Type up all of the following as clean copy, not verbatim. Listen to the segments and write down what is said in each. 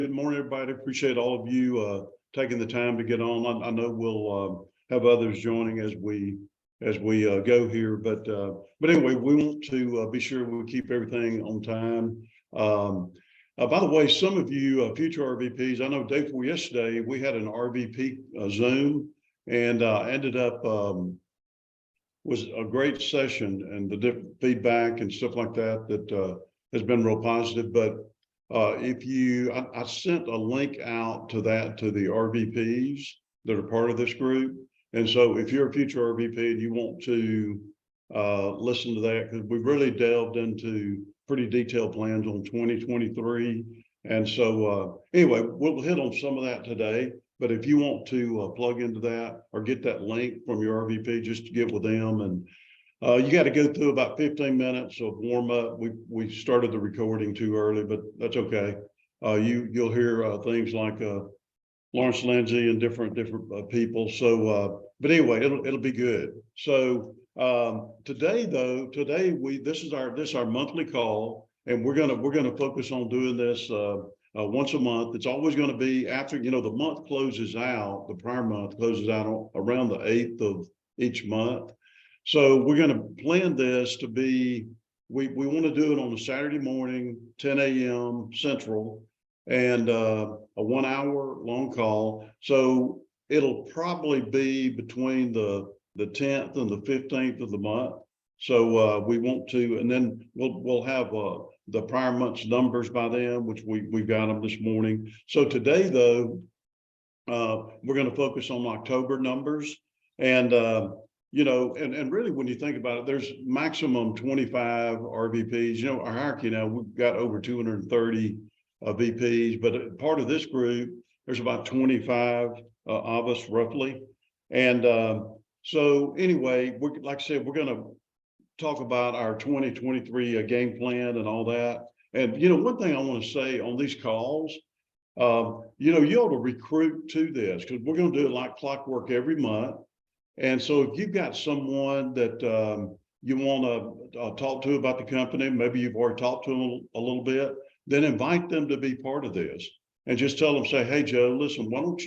Good morning, everybody. Appreciate all of you taking the time to get on. I know we'll have others joining as we go here, but anyway, we want to be sure we keep everything on time. By the way, some of you future RVPs, I know day before yesterday we had an RVP Zoom, and ended up was a great session, and the different feedback and stuff like that has been real positive. But if you, I sent a link out to the RVPs that are part of this group. And so if you're a future RVP and you want to listen to that, because we've really delved into pretty detailed plans on 2023. And so anyway, we'll hit on some of that today. But if you want to plug into that or get that link from your RVP, just to get with them. And you got to go through about 15 minutes of warm up. We started the recording too early, but that's okay. You'll hear things like Lawrence Lindsay and different people. So, but anyway, it'll be good. So today this is our monthly call, and we're gonna focus on doing this once a month. It's always going to be after the month closes out. The prior month closes out around the 8th of each month. So we're going to plan this to be, we want to do it on a Saturday morning, 10 a.m. Central, and a 1 hour long call. So it'll probably be between the 10th and the 15th of the month. So we want to, and then we'll have the prior month's numbers by then, which we've got them this morning. So today though, we're going to focus on October numbers. And and really, when you think about it, there's maximum 25 RVPs. Our hierarchy now, we've got over 230 VPs, but part of this group, there's about 25 of us roughly. And so anyway, like I said, we're going to talk about our 2023 game plan and all that. And, one thing I want to say on these calls, you ought to recruit to this, because we're going to do it like clockwork every month. And so if you've got someone that you want to talk to about the company, maybe you've already talked to them a little bit, then invite them to be part of this. And just tell them, say, hey, Joe, listen, why don't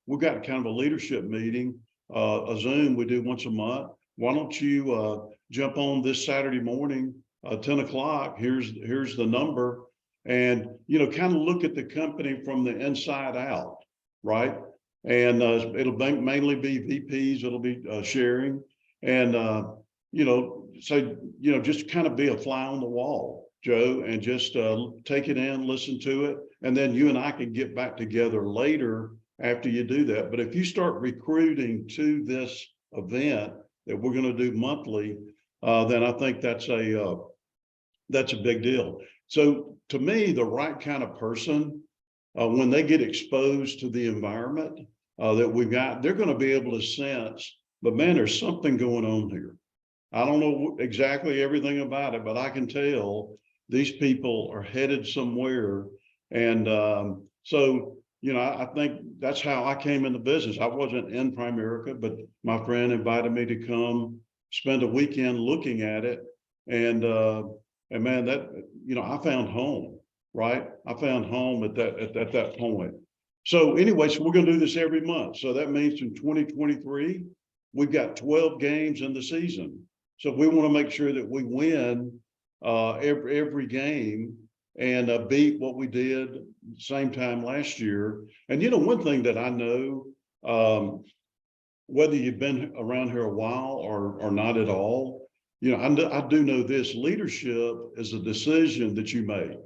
we've got kind of a leadership meeting, a Zoom we do once a month. Why don't you jump on this Saturday morning, 10 o'clock, here's the number, and, kind of look at the company from the inside out, right? And it'll mainly be VPs. It'll be sharing, and just kind of be a fly on the wall, Joe, and just take it in, listen to it, and then you and I can get back together later after you do that. But if you start recruiting to this event that we're going to do monthly, then I think that's a big deal. So to me, the right kind of person, when they get exposed to the environment that we've got, they're going to be able to sense, but man, there's something going on here. I don't know exactly everything about it, but I can tell these people are headed somewhere. And so, I think that's how I came in the business. I wasn't in Primerica, but my friend invited me to come spend a weekend looking at it. And man, that, I found home. Right. I found home at that point. So anyway, so we're going to do this every month. So that means in 2023, we've got 12 games in the season. So we want to make sure that we win every game and beat what we did same time last year. And, one thing that I know, whether you've been around here a while or not at all, I do know this: leadership is a decision that you make.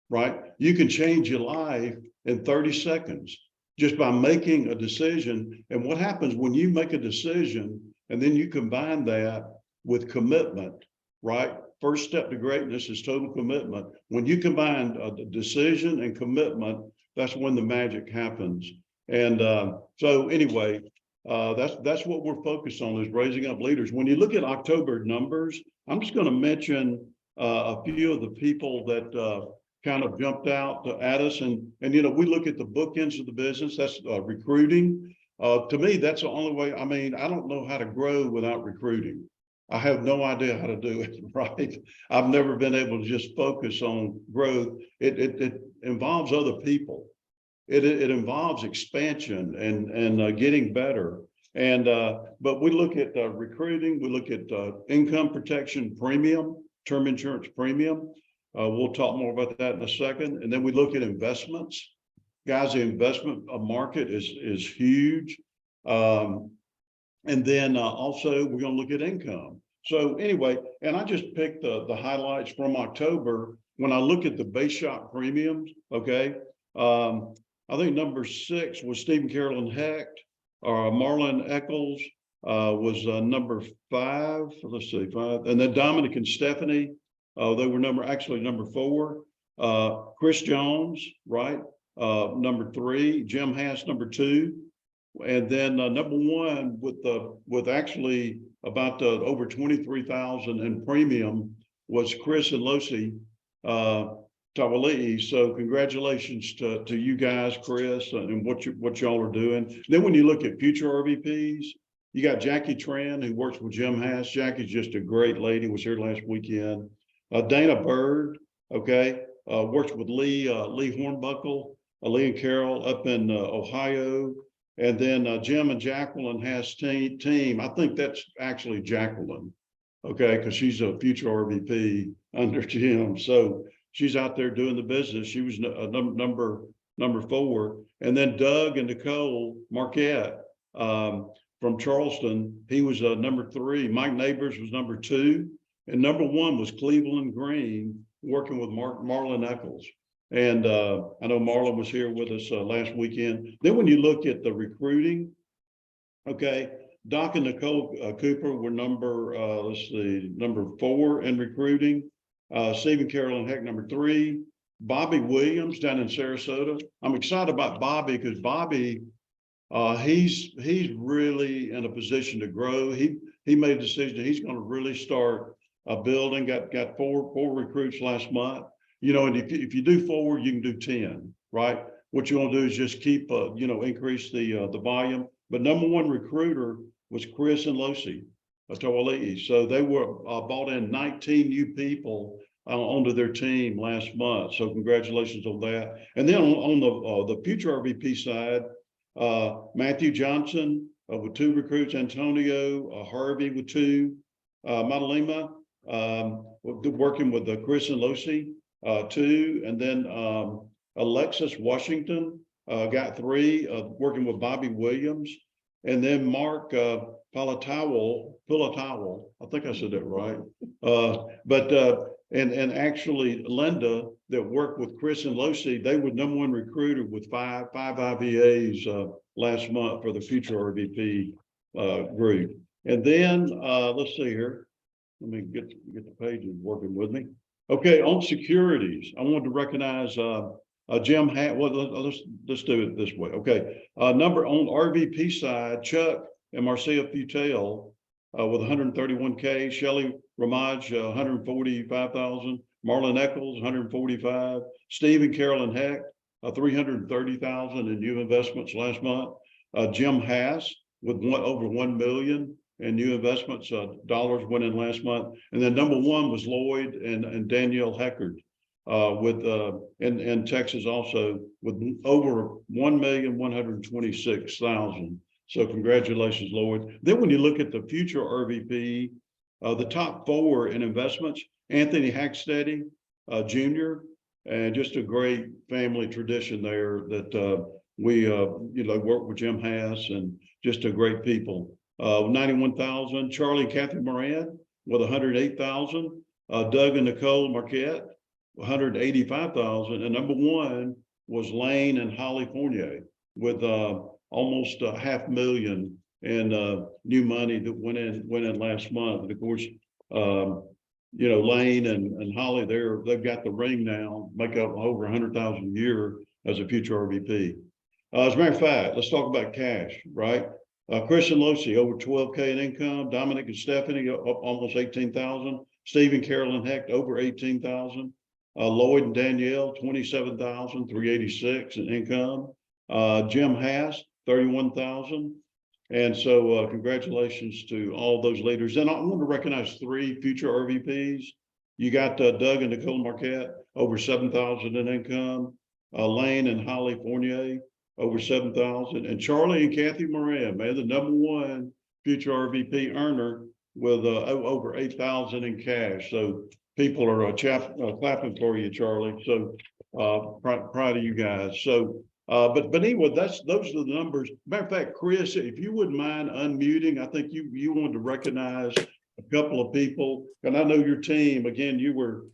Right? You can change your life in 30 seconds just by making a decision. And what happens when you make a decision and then you combine that with commitment, right? First step to greatness is total commitment. When you combine a decision and commitment, that's when the magic happens. And so anyway, that's what we're focused on, is raising up leaders. When you look at October numbers, I'm just going to mention a few of the people that kind of jumped out at us. And we look at the bookends of the business. That's recruiting. To me, that's the only way. I mean, I don't know how to grow without recruiting. I have no idea how to do it, right? I've never been able to just focus on growth. It involves other people. It involves expansion and getting better. And but we look at recruiting, we look at income protection premium, term insurance premium. We'll talk more about that in a second. And then we look at investments. Guys, the investment market is huge. And then also we're going to look at income. So anyway, and I just picked the highlights from October. When I look at the base shop premiums, okay, I think number 6 was Stephen Carolyn Hecht. Marlon Eccles was number 5. Let's see, 5. And then Dominic and Stephanie, they were number 4. Chris Jones, right? Number 3. Jim Hass, number 2. And then number 1 with actually about over 23,000 in premium was Chris and Losi Tawali'i. So congratulations to you guys, Chris, and what y'all are doing. Then when you look at future RVPs, you got Jackie Tran, who works with Jim Hass. Jackie's just a great lady, was here last weekend. Dana Bird, okay, works with Lee Hornbuckle, Lee and Carol up in Ohio. And then Jim and Jacqueline Hass team. I think that's actually Jacqueline, okay, because she's a future RVP under Jim. So she's out there doing the business. She was number 4. And then Doug and Nicole Marquette from Charleston. He was number 3. Mike Neighbors was number 2. And number 1 was Cleveland Green, working with Marlon Eccles. And I know Marlon was here with us last weekend. Then when you look at the recruiting, okay, Doc and Nicole Cooper were number 4 in recruiting. Stephen Carolyn Heck, number 3. Bobby Williams down in Sarasota. I'm excited about Bobby because Bobby, he's really in a position to grow. He made a decision he's going to really start building. Got four recruits last month. You know, and if you do 4, you can do 10, right? What you want to do is just keep, increase the volume. But number 1 recruiter was Chris and Losi Tawali'i. So they were brought in 19 new people onto their team last month. So congratulations on that. And then on the future RVP side, Matthew Johnson with 2 recruits, Antonio Harvey with 2, Madalima working with Chris and Losi. 2, and then Alexis Washington got 3, working with Bobby Williams, and then Mark Pilatowel, I think I said that right. And actually Linda that worked with Chris and Losi, they were number 1 recruiter with five IVAs last month for the future RVP group. And then let's see here. Let me get the pages working with me. Okay, on securities, I wanted to recognize Jim Hatt. Well, let's do it this way. Okay, number on RVP side, Chuck and Marcia Futel with 131K, Shelly Ramaj 145,000, Marlon Eccles 145, Steve and Carolyn Heck 330,000 in new investments last month. Jim Hass with over 1 million. And new investments dollars went in last month. And then number 1 was Lloyd and Danielle Heckard with in Texas also with over 1,126,000. So congratulations, Lloyd. Then when you look at the future RVP, the top 4 in investments, Anthony Hacksteady Jr., and just a great family tradition there that we work with Jim Hass and just a great people. 91,000. Charlie and Kathy Moran with 108,000. Doug and Nicole Marquette 185,000. And number 1 was Lane and Holly Fournier with almost $500,000 in new money that went in last month. And of course, Lane and Holly, they've got the ring now, make up over 100,000 a year as a future RVP. As a matter of fact, let's talk about cash, right? Chris and Losi over 12K in income. Dominic and Stephanie up almost 18,000. Steve and Carolyn Hecht over 18,000. Lloyd and Danielle 27,386 in income. Jim Hass 31,000. And so congratulations to all those leaders. And I want to recognize 3 future RVPs. You got Doug and Nicole Marquette, over 7,000 in income. Lane and Holly Fournier, over 7,000. And Charlie and Kathy Moran, man, the #1 future RVP earner with over 8,000 in cash. So people are clapping for you, Charlie. So proud of you guys. So but anyway, those are the numbers. Matter of fact, Chris, if you wouldn't mind unmuting, I think you wanted to recognize a couple of people, and I know your team. Again, you were,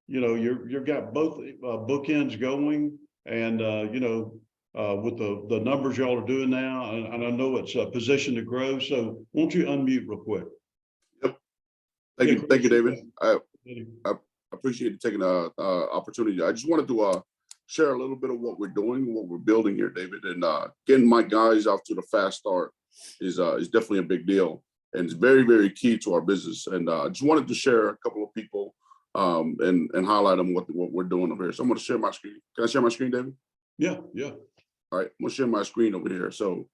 you've got both bookends going, and with the numbers y'all are doing now, and I know it's a position to grow. So, won't you unmute real quick? Yep. Thank you, David. I appreciate you taking the opportunity. I just wanted to share a little bit of what we're doing, what we're building here, David. And getting my guys out to the fast start is definitely a big deal, and it's very, very key to our business. And I just wanted to share a couple of people and highlight them what we're doing over here. So I'm going to share my screen. Can I share my screen, David? Yeah. All right, I'm going to share my screen over here. So,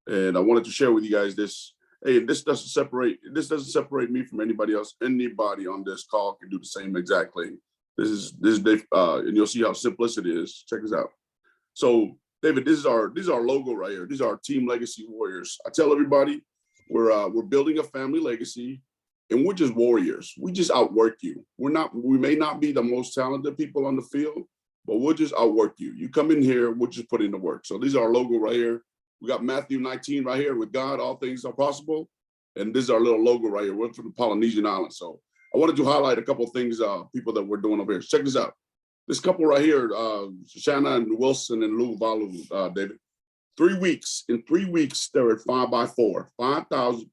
and I wanted to share with you guys this. Hey, this doesn't separate me from anybody else. Anybody on this call can do the same exact thing. This is Dave, and you'll see how simple it is. Check this out. So, David, these are our logo right here. These are our Team Legacy Warriors. I tell everybody we're building a family legacy, and we're just warriors. We just outwork you. We may not be the most talented people on the field, but we'll just outwork you. You come in here, we'll just put in the work. So these are our logo right here. We got Matthew 19 right here. With God, all things are possible. And this is our little logo right here. We're from the Polynesian Islands. So I wanted to highlight a couple of things, people that we're doing over here. Check this out. This couple right here, Shanna and Wilson and Lou Valu, David. 3 weeks. In 3 weeks, they're at 5x4,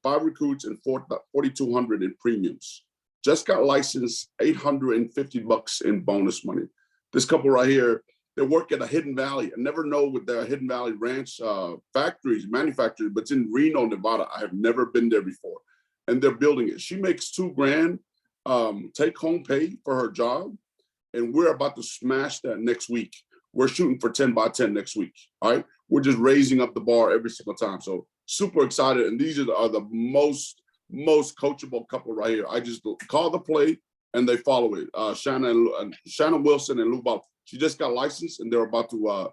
5 recruits and 4,200 in premiums. Just got licensed, $850 in bonus money. This couple right here, they work at a Hidden Valley. I never know what their Hidden Valley Ranch manufacturers, but it's in Reno, Nevada. I have never been there before. And they're building it. She makes $2 grand take home pay for her job. And we're about to smash that next week. We're shooting for 10 by 10 next week. All right. We're just raising up the bar every single time. So super excited. And these are the most coachable couple right here. I just call the play and they follow it. Shannon Wilson and Lou Ball. She just got licensed and they're about to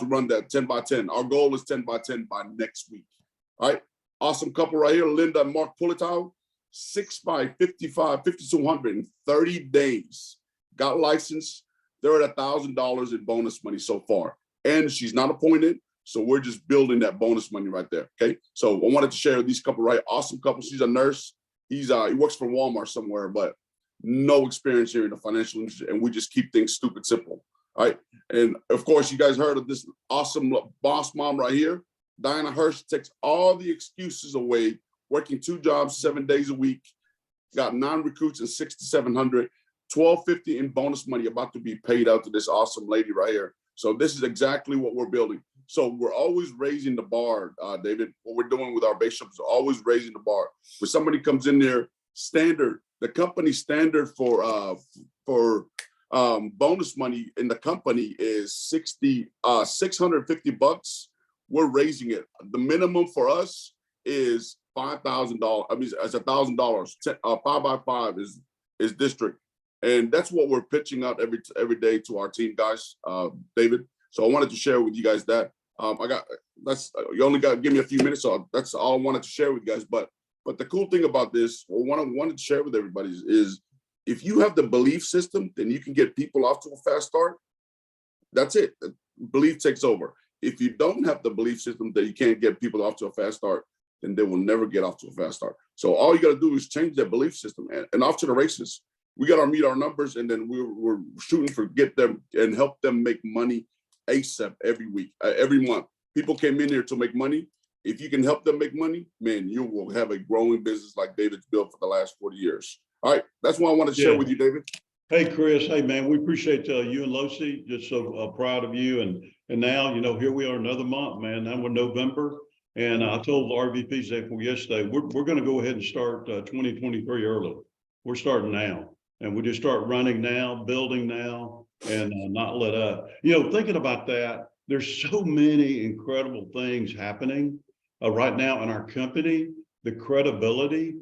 run that 10 by 10. Our goal is 10 by 10 by next week. All right. Awesome couple right here. Linda and Mark Pulitow, 6 by 55, 5,200 in 30 days. Got licensed. They're at $1,000 in bonus money so far. And she's not appointed. So we're just building that bonus money right there. Okay. So I wanted to share these couple, right? Awesome couple. She's a nurse. He works for Walmart somewhere, but no experience here in the financial industry. And we just keep things stupid simple. All right. And of course, you guys heard of this awesome boss mom right here. Diana Hirsch takes all the excuses away, working 2 jobs, 7 days a week, got 9 recruits and 6 to 700, $1,250 in bonus money about to be paid out to this awesome lady right here. So this is exactly what we're building. So we're always raising the bar, David. What we're doing with our base shops is always raising the bar. When somebody comes in there, standard, the company standard for bonus money in the company is $650. We're raising it. The minimum for us is $5,000. I mean, it's $1,000. 5 by 5 is district, and that's what we're pitching out every day to our team guys, David. So I wanted to share with you guys that. You only got to give me a few minutes, so that's all I wanted to share with you guys. But the cool thing about this, what I wanted to share with everybody is if you have the belief system, then you can get people off to a fast start. That's it. Belief takes over. If you don't have the belief system that you can't get people off to a fast start, then they will never get off to a fast start. So all you got to do is change that belief system and off to the races. We got to meet our numbers, and then we're shooting for get them and help them make money ASAP every week, every month. People came in here to make money. If you can help them make money, man, you will have a growing business like David's built for the last 40 years. All right, that's what I want to share with you, David. Hey, Chris. Hey, man, we appreciate you and Losi. Just so proud of you. And now, here we are another month, man. Now we're November. And I told the RVPs yesterday, we're going to go ahead and start 2023 early. We're starting now. And we just start running now, building now, and not let up. Thinking about that, there's so many incredible things happening. right now in our company, the credibility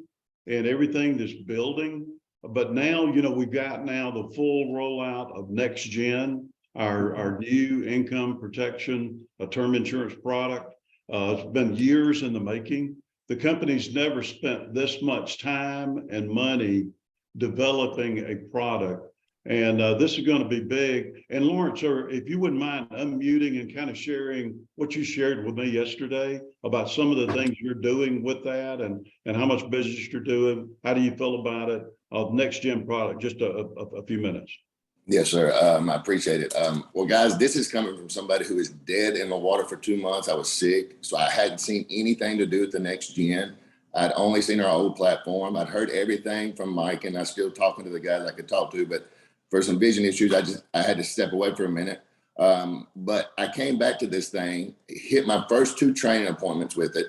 and everything that's building. But now, we've got now the full rollout of Next Gen, our new income protection, a term insurance product. It's been years in the making. The company's never spent this much time and money developing a product. And this is going to be big. And Lawrence, sir, if you wouldn't mind unmuting and kind of sharing what you shared with me yesterday about some of the things you're doing with that and how much business you're doing. How do you feel about it? Next Gen product, just a few minutes. Yes, sir. I appreciate it. Well, guys, this is coming from somebody who is dead in the water for 2 months. I was sick, so I hadn't seen anything to do with the Next Gen. I'd only seen our old platform. I'd heard everything from Mike, and I was still talking to the guys I could talk to, but for some vision issues, I had to step away for a minute. But I came back to this thing, hit my first 2 training appointments with it.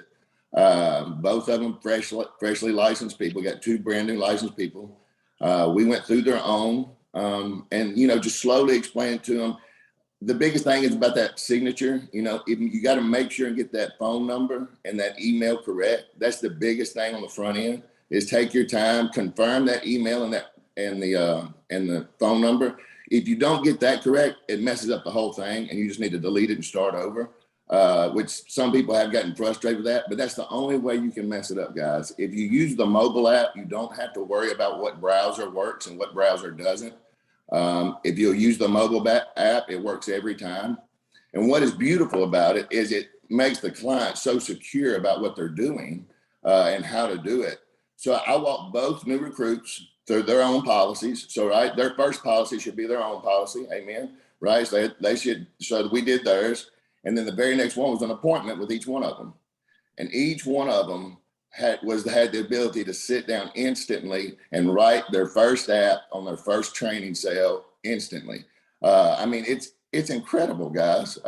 Both of them freshly licensed people, got 2 brand new licensed people. We went through their own, and, just slowly explain to them. The biggest thing is about that signature. If you got to make sure and get that phone number and that email correct. That's the biggest thing on the front end, is take your time, confirm that email and the phone number. If you don't get that correct, it messes up the whole thing, and you just need to delete it and start over, which some people have gotten frustrated with that, but that's the only way you can mess it up, guys. If you use the mobile app, you don't have to worry about what browser works and what browser doesn't. If you'll use the mobile app, it works every time. And what is beautiful about it is it makes the client so secure about what they're doing and how to do it. So I walk both new recruits through their own policies. So, right, their first policy should be their own policy. Amen. Right. So they should. So we did theirs. And then the very next one was an appointment with each one of them. And each one of them had the ability to sit down instantly and write their first app on their first training sale instantly. I mean, it's incredible, guys.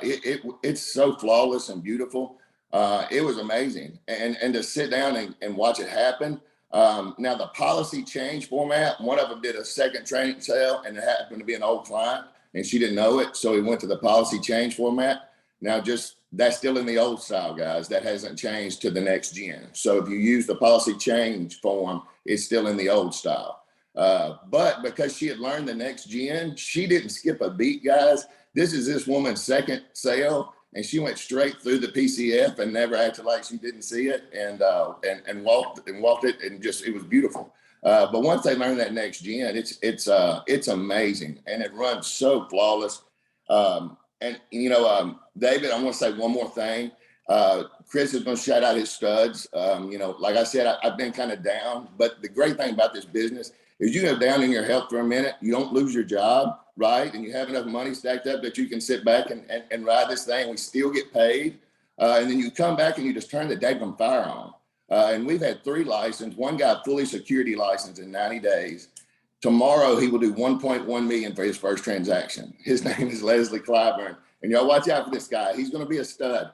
It's so flawless and beautiful. It was amazing. And to sit down and watch it happen. Now the policy change format, one of them did a second training sale, and it happened to be an old client, and she didn't know it. So he went to the policy change format. Now that's still in the old style, guys. That hasn't changed to the Next Gen. So if you use the policy change form, it's still in the old style. But because she had learned the Next Gen, she didn't skip a beat, guys. This is this woman's second sale, and she went straight through the PCF and never acted like she didn't see it, and walked it, and it was beautiful. But once they learn that Next Gen, it's amazing, and it runs so flawless. David, I want to say one more thing. Chris is going to shout out his studs. Like I said, I've been kind of down, but the great thing about this business is you go down in your health for a minute, you don't lose your job, right? And you have enough money stacked up that you can sit back and ride this thing. We still get paid. And then you come back and you just turn the daggum fire on. And we've had 3 licenses. One guy fully security licensed in 90 days. Tomorrow, he will do 1.1 million for his first transaction. His name is Leslie Clyburn. And y'all watch out for this guy. He's going to be a stud.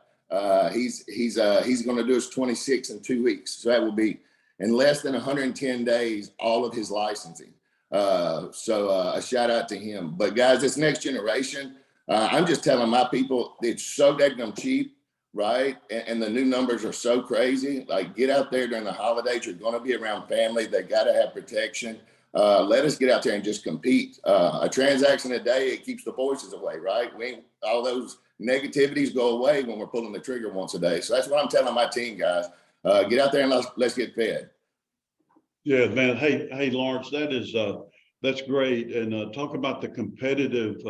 He's going to do his 26 in 2 weeks. So that will be in less than 110 days, all of his licensing. So a shout out to him. But guys, this next generation, I'm just telling my people, it's so daggum cheap, right? And the new numbers are so crazy. Like, get out there during the holidays. You're going to be around family. They got to have protection. Let us get out there and just compete. A transaction a day, it keeps the voices away, right? All those negativities go away when we're pulling the trigger once a day. So that's what I'm telling my team, guys. Get out there and let's get fed. Yeah, man. Hey, Lawrence, that's great. And talk about the competitive,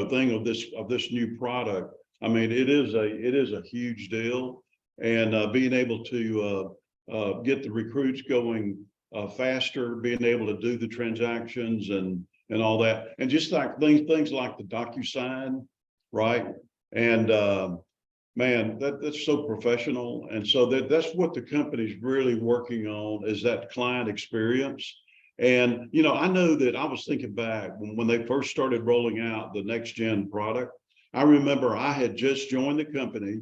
thing of this new product. I mean, it is a huge deal, and being able to get the recruits going faster, being able to do the transactions and all that, and just like things like the DocuSign, right? And man, that's so professional, and so that's what the company's really working on, is that client experience. And I know that I was thinking back when they first started rolling out the Next Gen product. I remember I had just joined the company.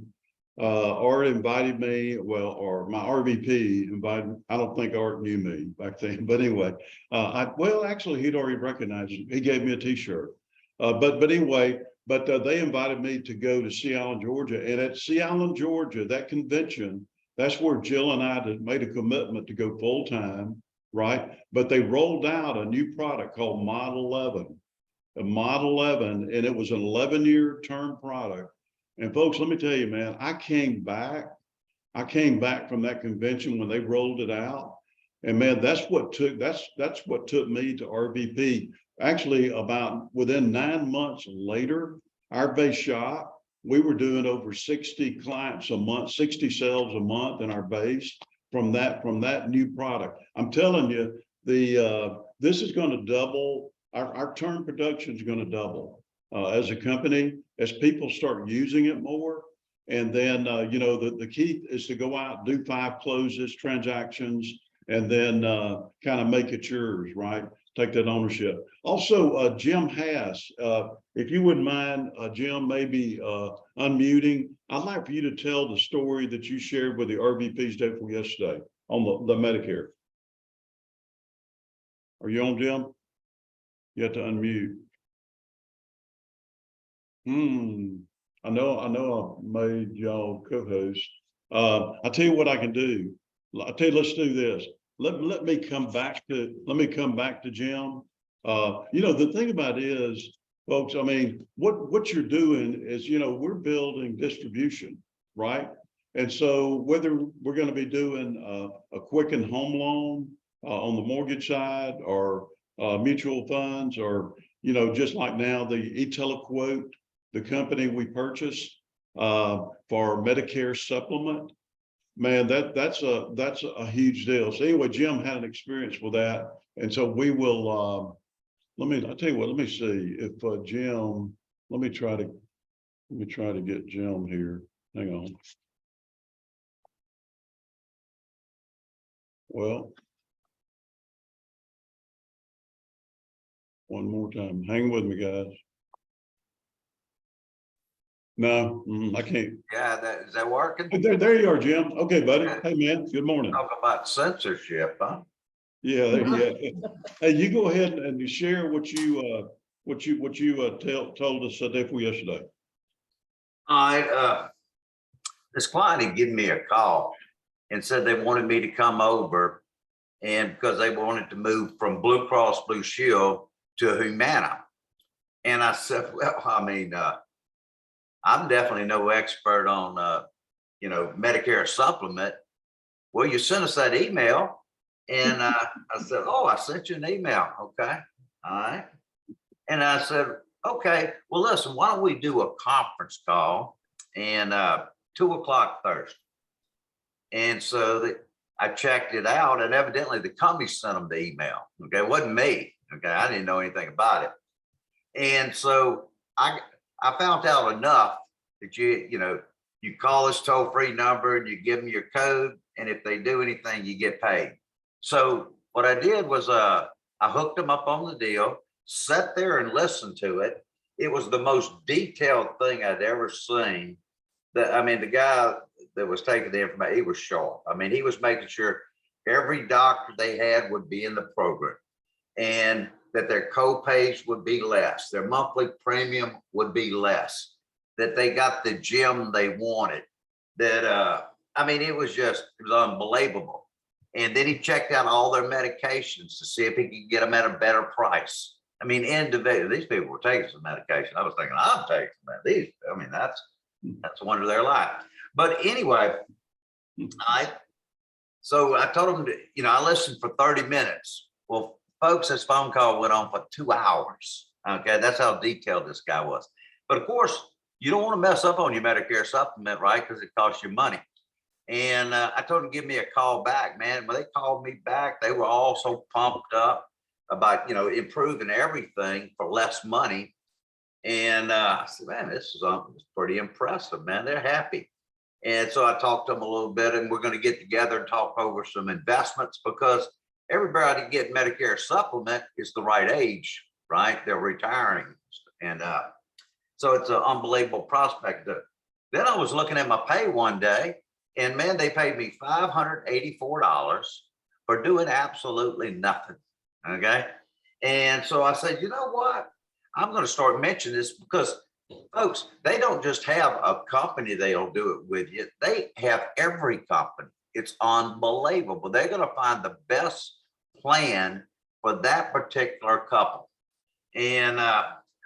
Art invited me, or my RVP invited. I don't think Art knew me back then, but anyway, actually he'd already recognized me. He gave me a T-shirt. But anyway, but they invited me to go to Sea Island, Georgia. And at Sea Island, Georgia, that convention, that's where Jill and I had made a commitment to go full time, right? But they rolled out a new product called Model 11, a Model 11, and it was an 11-year term product. And folks, let me tell you, man, I came back from that convention when they rolled it out. And man, that's what took me to RVP. Actually, about within 9 months later, our base shop, we were doing over 60 clients a month, 60 sales a month in our base from that new product. I'm telling you, this is going to double. Our term production is going to double as a company as people start using it more. And then, you know, the key is to go out, do 5 closes, transactions, and then kind of make it yours, right? Take that ownership. Also, Jim Hass, if you wouldn't mind, Jim, maybe unmuting. I'd like for you to tell the story that you shared with the RVPs day before yesterday on the Medicare. Are you on, Jim? You have to unmute. I know I made y'all co-host. I'll tell you what I can do. I'll tell you, let's do this. Let me come back to Jim. You know, the thing about it is, folks, I mean, what you're doing is, you know, we're building distribution, right? And so whether we're going to be doing a Quicken home loan on the mortgage side, or mutual funds, or, you know, just like now, the eTeleQuote, the company we purchased for Medicare supplement, man, that's a huge deal. So anyway, Jim had an experience with that. And so we will, I'll tell you what, let me see if Jim, let me try to get Jim here. Hang on. Well, one more time. Hang with me, guys. No, I can't. Yeah, is that working? There you are, Jim. Okay, buddy. Hey, man. Good morning. Talk about censorship, huh? Yeah, hey, you go ahead and share what you told us yesterday. All right. This client had given me a call and said they wanted me to come over, and because they wanted to move from Blue Cross Blue Shield to Humana. And I said, well, I mean, I'm definitely no expert on, you know, Medicare supplement. Well, you sent us that email. And I said, oh, I sent you an email. Okay. All right. And I said, okay, well, listen, why don't we do a conference call and 2 o'clock Thursday. And so I checked it out, and evidently the company sent them the email. Okay. It wasn't me. Okay. I didn't know anything about it. And so I found out enough that you call this toll-free number and you give them your code, and if they do anything, you get paid. So what I did was I hooked them up on the deal, sat there and listened to it. It was the most detailed thing I'd ever seen. I mean, the guy that was taking the information, he was sharp. I mean, he was making sure every doctor they had would be in the program, and that their co-pays would be less, their monthly premium would be less, that they got the gym they wanted, that, I mean, it was unbelievable. And then he checked out all their medications to see if he could get them at a better price. I mean, these people were taking some medication. I was thinking, I'm taking some of these. I mean, that's a wonder of their life. But anyway, so I told him to, I listened for 30 minutes. Well, folks, this phone call went on for 2 hours. Okay, that's how detailed this guy was. But of course, you don't want to mess up on your Medicare supplement, right? Because it costs you money. And I told them to give me a call back, man. When they called me back, they were all so pumped up about, improving everything for less money. And I said, man, this is pretty impressive, man. They're happy. And so I talked to them a little bit, and we're going to get together and talk over some investments, because everybody getting Medicare supplement is the right age, right? They're retiring. And so it's an unbelievable prospect. Then I was looking at my pay one day, and man, they paid me $584 for doing absolutely nothing. Okay. And so I said, you know what? I'm going to start mentioning this, because Folks, they don't just have a company they'll do it with you. They have every company. It's unbelievable. They're going to find the best plan for that particular couple. And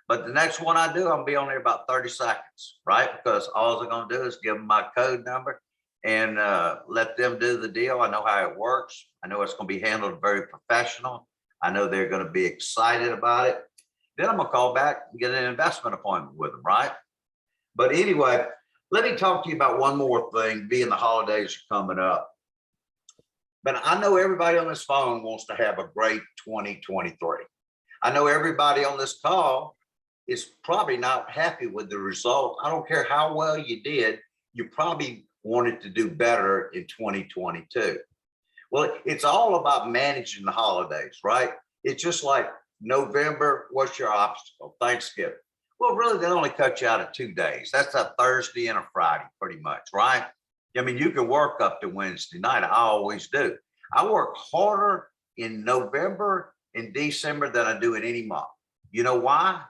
but the next one I do, I'm gonna be on there about 30 seconds, right? Because all they're gonna do is give them my code number and let them do the deal. I know how it works. I know it's gonna be handled very professional. I know they're gonna be excited about it. Then I'm gonna call back and get an investment appointment with them, right? But anyway, let me talk to you about one more thing, being the holidays are coming up. But I know everybody on this phone wants to have a great 2023. I know everybody on this call is probably not happy with the result. I don't care how well you did, you probably wanted to do better in 2022. Well, it's all about managing the holidays, right? It's just like November, what's your obstacle? Thanksgiving. Well, really, they only cut you out of 2 days. That's a Thursday and a Friday, pretty much, right? I mean, you can work up to Wednesday night. I always do. I work harder in November and December than I do in any month. You know why?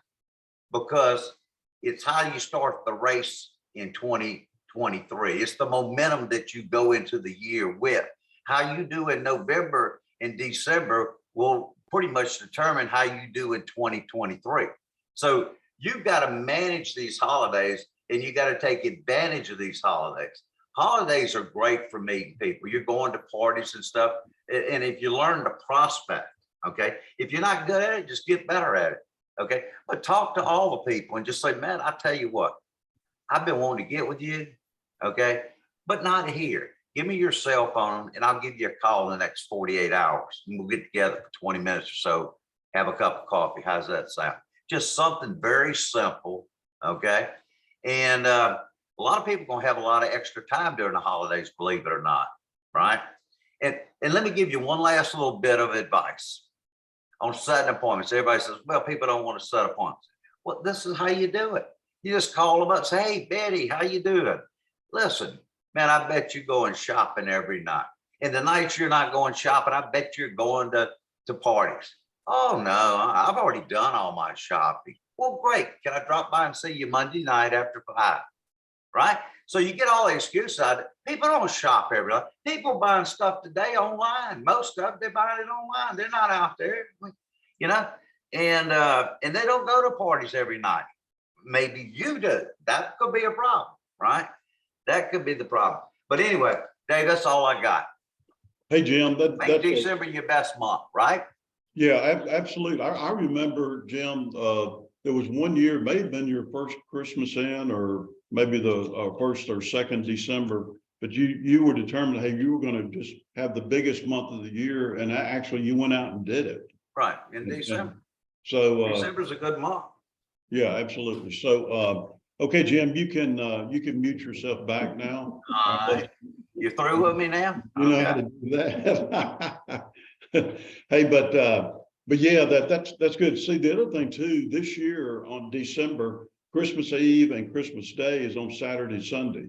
Because it's how you start the race in 2023. It's the momentum that you go into the year with. How you do in November and December will pretty much determine how you do in 2023. So you've got to manage these holidays and you got to take advantage of these holidays. Holidays are great for meeting people. You're going to parties and stuff. And if you learn to prospect, okay, if you're not good at it, just get better at it. Okay. But talk to all the people and just say, man, I tell you what, I've been wanting to get with you. Okay. But not here. Give me your cell phone and I'll give you a call in the next 48 hours. And we'll get together for 20 minutes or so, have a cup of coffee. How's that sound? Just something very simple. Okay. And a lot of people are going to have a lot of extra time during the holidays, believe it or not. Right. And let me give you one last little bit of advice on setting appointments. Everybody says, well, people don't want to set appointments. Well, this is how you do it. You just call them up and say, hey, Betty, how you doing? Listen, man, I bet you're going shopping every night. And the nights you're not going shopping, I bet you're going to parties. Oh, no, I've already done all my shopping. Well, great. Can I drop by and see you Monday night after 5? Right? So you get all the excuses out of it. People don't shop every night. People buying stuff today online. Most stuff, they're buying it online. They're not out there, you know, and they don't go to parties every night. Maybe you do. That could be a problem, right? That could be the problem. But anyway, Dave, that's all I got. Hey, Jim, Make December your best month, right? yeah, absolutely. I remember, Jim, there was one year, may have been your first Christmas in, or maybe the first or second December, but you were determined, hey, you were going to just have the biggest month of the year, and actually you went out and did it. Right, in December. So December's a good month. yeah, absolutely. So okay, Jim, you can mute yourself back now. All right. You through with me now? You know how to do that. Hey, but yeah, that's good. See, the other thing too, this year on December, Christmas Eve and Christmas Day is on Saturday, Sunday.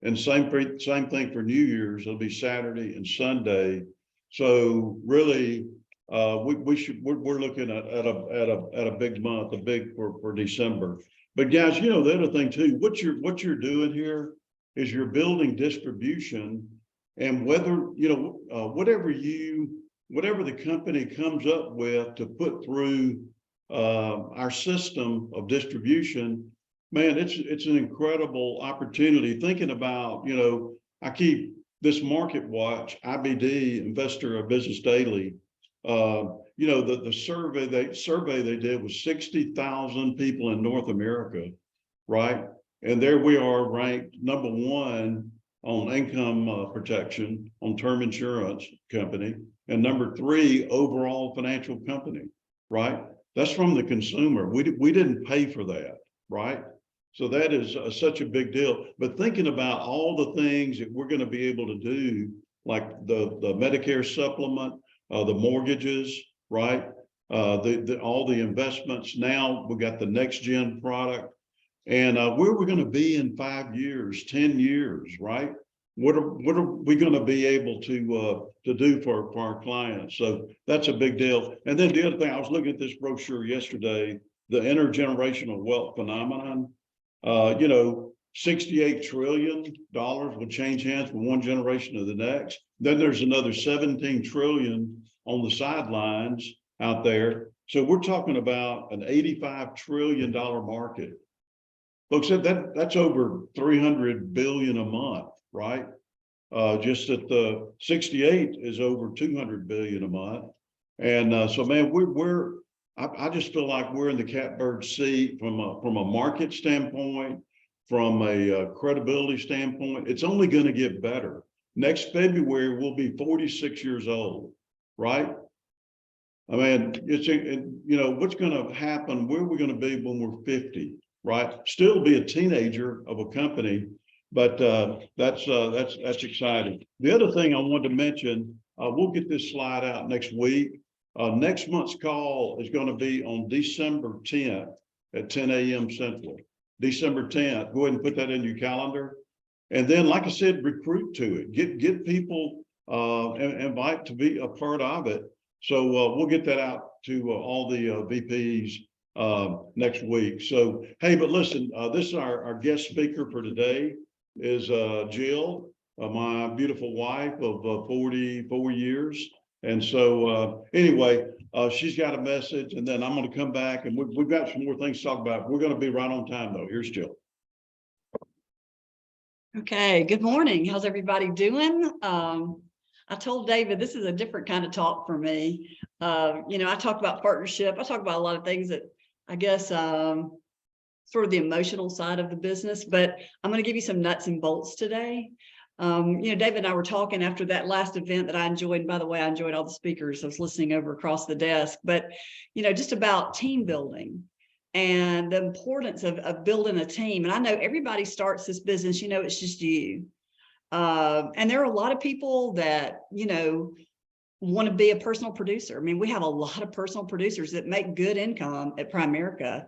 And same thing for New Year's, it'll be Saturday and Sunday. So really, we're looking at a big month, for December. But guys, you know, the other thing too, what you're doing here is you're building distribution, and whether, you know, whatever the company comes up with to put through our system of distribution, man, it's an incredible opportunity. Thinking about, you know, I keep this Market Watch, IBD, Investor Business Daily. You know, the survey they did was 60,000 people in North America, right? And there we are, ranked number 1 on income protection, on term insurance company, and number 3 overall financial company, right? That's from the consumer. We didn't pay for that, right? So that is such a big deal. But thinking about all the things that we're going to be able to do, like the Medicare supplement, the mortgages, right? All the investments. Now we got the next gen product, and where we're going to be in 5 years, 10 years, right? What are we going to be able to do for our clients? So that's a big deal. And then the other thing, I was looking at this brochure yesterday, the intergenerational wealth phenomenon. You know, $68 trillion will change hands from one generation to the next. Then there's another 17 trillion on the sidelines out there. So we're talking about an $85 trillion market. Folks, that's over 300 billion a month, right? Just that the 68 is over 200 billion a month. And so, man, I just feel like we're in the catbird seat from a market standpoint, from a credibility standpoint. It's only going to get better. Next February, we'll be 46 years old, right? I mean, you know, what's going to happen? Where are we going to be when we're 50, right? Still be a teenager of a company, but that's exciting. The other thing I wanted to mention, we'll get this slide out next week. Next month's call is going to be on December 10th at 10 a.m. Central. December 10th. Go ahead and put that in your calendar. And then, like I said, recruit to it. Get people, invite to be a part of it. So we'll get that out to all the VPs next week. So, hey, but listen, this is our guest speaker for today is Jill, my beautiful wife of 44 years. And so anyway, she's got a message, and then I'm going to come back, and we've got some more things to talk about. We're going to be right on time, though. Here's Jill. Okay, good morning. How's everybody doing? I told David this is a different kind of talk for me. You know, I talk about partnership. I talk about a lot of things that I guess sort of the emotional side of the business, but I'm going to give you some nuts and bolts today. You know, David and I were talking after that last event that I enjoyed. And by the way, I enjoyed all the speakers. I was listening over across the desk, but, you know, just about team building and the importance of building a team. And I know everybody starts this business, you know, it's just you. And there are a lot of people that, you know, want to be a personal producer. I mean, we have a lot of personal producers that make good income at Primerica.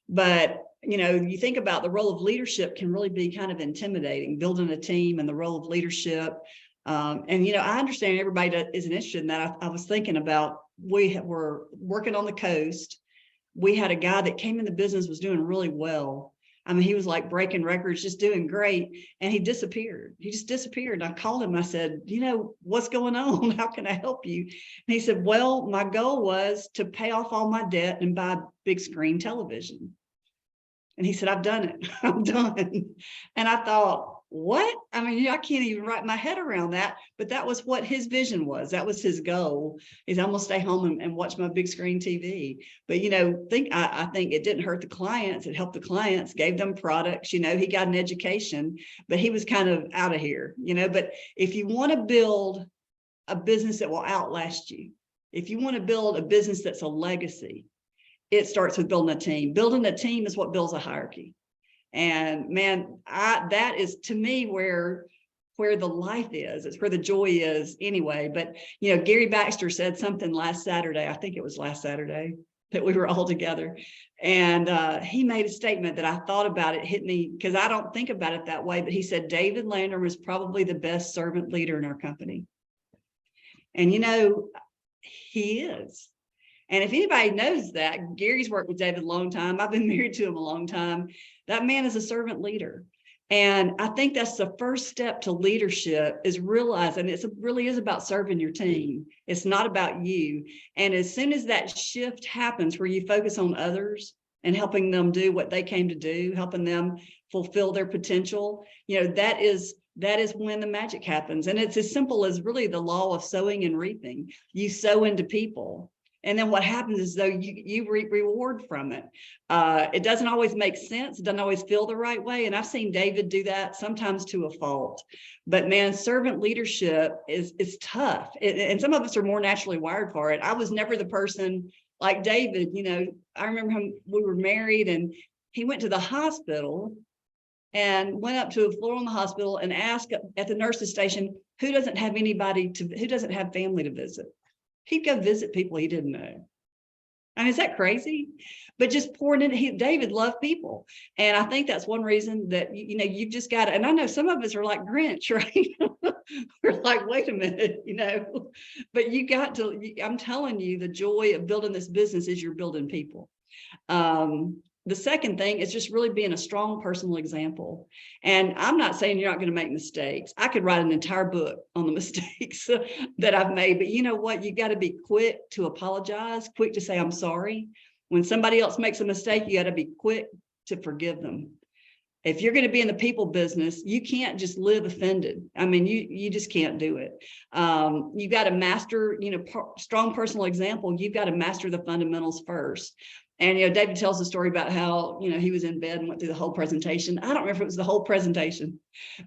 But, you know, you think about the role of leadership can really be kind of intimidating, building a team and the role of leadership. And, you know, I understand everybody that isn't interested in that. I was thinking about, we were working on the coast. We had a guy that came in the business, was doing really well. I mean, he was like breaking records, just doing great. And he disappeared. He just disappeared. And I called him. I said, you know, what's going on? How can I help you? And he said, well, my goal was to pay off all my debt and buy big screen television. And he said, I've done it. I'm done. And I thought, what? I mean, I can't even wrap my head around that. But that was what his vision was. That was his goal, is I'm going to stay home and watch my big screen TV. But, you know, I think it didn't hurt the clients. It helped the clients, gave them products. You know, he got an education, but he was kind of out of here, you know. But if you want to build a business that will outlast you, if you want to build a business that's a legacy, it starts with building a team. Building a team is what builds a hierarchy. And man, that is to me where the life is. It's where the joy is anyway. But, you know, Gary Baxter said something last Saturday. I think it was last Saturday that we were all together. And he made a statement that I thought about. It hit me because I don't think about it that way. But he said, David Landrum is probably the best servant leader in our company. And, you know, he is. And if anybody knows that, Gary's worked with David a long time. I've been married to him a long time. That man is a servant leader. And I think that's the first step to leadership, is realizing it really is about serving your team. It's not about you. And as soon as that shift happens where you focus on others and helping them do what they came to do, helping them fulfill their potential, you know, that is when the magic happens. And it's as simple as really the law of sowing and reaping. You sow into people. And then what happens is, though, you reap reward from it. It doesn't always make sense. It doesn't always feel the right way. And I've seen David do that sometimes to a fault. But man, servant leadership is tough. And some of us are more naturally wired for it. I was never the person like David. You know, I remember him, we were married and he went to the hospital and went up to a floor in the hospital and asked at the nurse's station, who doesn't have family to visit? He'd go visit people he didn't know. I mean, is that crazy? But just pouring in, David loved people. And I think that's one reason that, you know, you've just got to, and I know some of us are like Grinch, right? We're like, wait a minute, you know, but you got to, I'm telling you, the joy of building this business is you're building people. the second thing is just really being a strong personal example. And I'm not saying you're not going to make mistakes. I could write an entire book on the mistakes that I've made, but you know what? You got to be quick to apologize, quick to say, I'm sorry. When somebody else makes a mistake, you got to be quick to forgive them. If you're going to be in the people business, you can't just live offended. I mean, you just can't do it. You got to master, strong personal example. You've got to master the fundamentals first. And, David tells the story about how, he was in bed and went through the whole presentation. I don't remember if it was the whole presentation,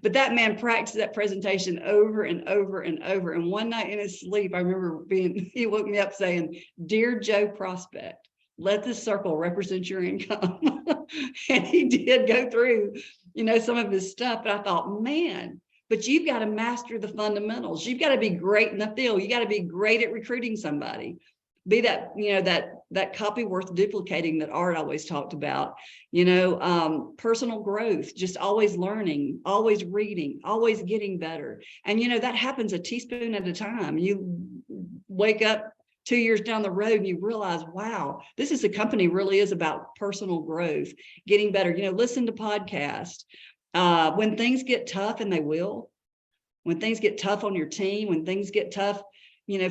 but that man practiced that presentation over and over and over. And one night in his sleep, I remember he woke me up saying, "Dear Joe Prospect, let this circle represent your income." And he did go through, some of his stuff. But I thought, man, but you've got to master the fundamentals. You've got to be great in the field. You got to be great at recruiting somebody. Be that, that copy worth duplicating that Art always talked about, personal growth, just always learning, always reading, always getting better. And, that happens a teaspoon at a time. You wake up 2 years down the road and you realize, wow, this company really is about personal growth, getting better. Listen to podcasts. When things get tough, and they will, when things get tough on your team, when things get tough,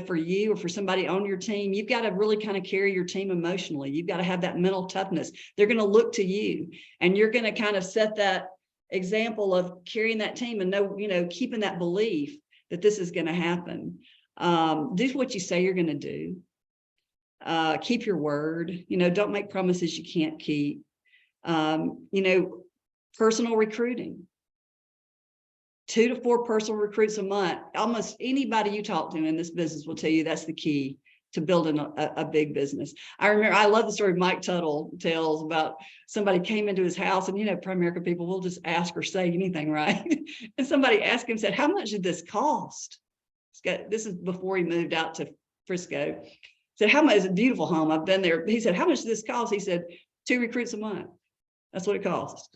for you or for somebody on your team, you've got to really kind of carry your team emotionally. You've got to have that mental toughness. They're going to look to you, and you're going to kind of set that example of carrying that team and keeping that belief that this is going to happen. Do what you say you're going to do. Keep your word. Don't make promises you can't keep. Personal recruiting. 2 to 4 personal recruits a month. Almost anybody you talk to in this business will tell you that's the key to building a big business. I love the story Mike Tuttle tells about somebody came into his house, and Primerica people will just ask or say anything, right? And somebody asked him, said, "How much did this cost?" This is before he moved out to Frisco. Said, "How much?" It's a beautiful home. I've been there. He said, "How much does this cost?" He said, 2 recruits a month. That's what it costs.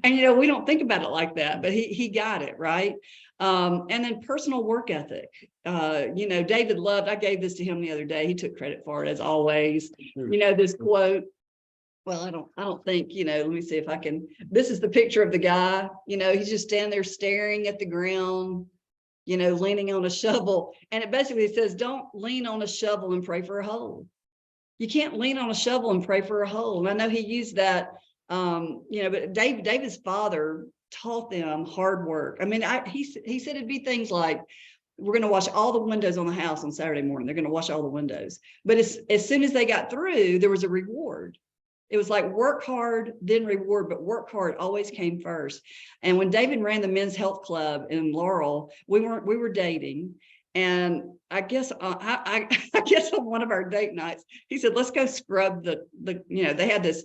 And, we don't think about it like that, but he got it, right? And then personal work ethic. David loved, I gave this to him the other day. He took credit for it as always. This quote. Well, I don't think, let me see if I can, this is the picture of the guy, he's just standing there staring at the ground, leaning on a shovel. And it basically says, don't lean on a shovel and pray for a hole. You can't lean on a shovel and pray for a hole. And I know he used that, but David's father taught them hard work. I mean, he said it'd be things like, we're going to wash all the windows on the house on Saturday morning. They're going to wash all the windows. But as soon as they got through, there was a reward. It was like work hard, then reward, but work hard always came first. And when David ran the men's health club in Laurel, we were dating. And I guess I guess on one of our date nights, he said, "Let's go scrub the they had this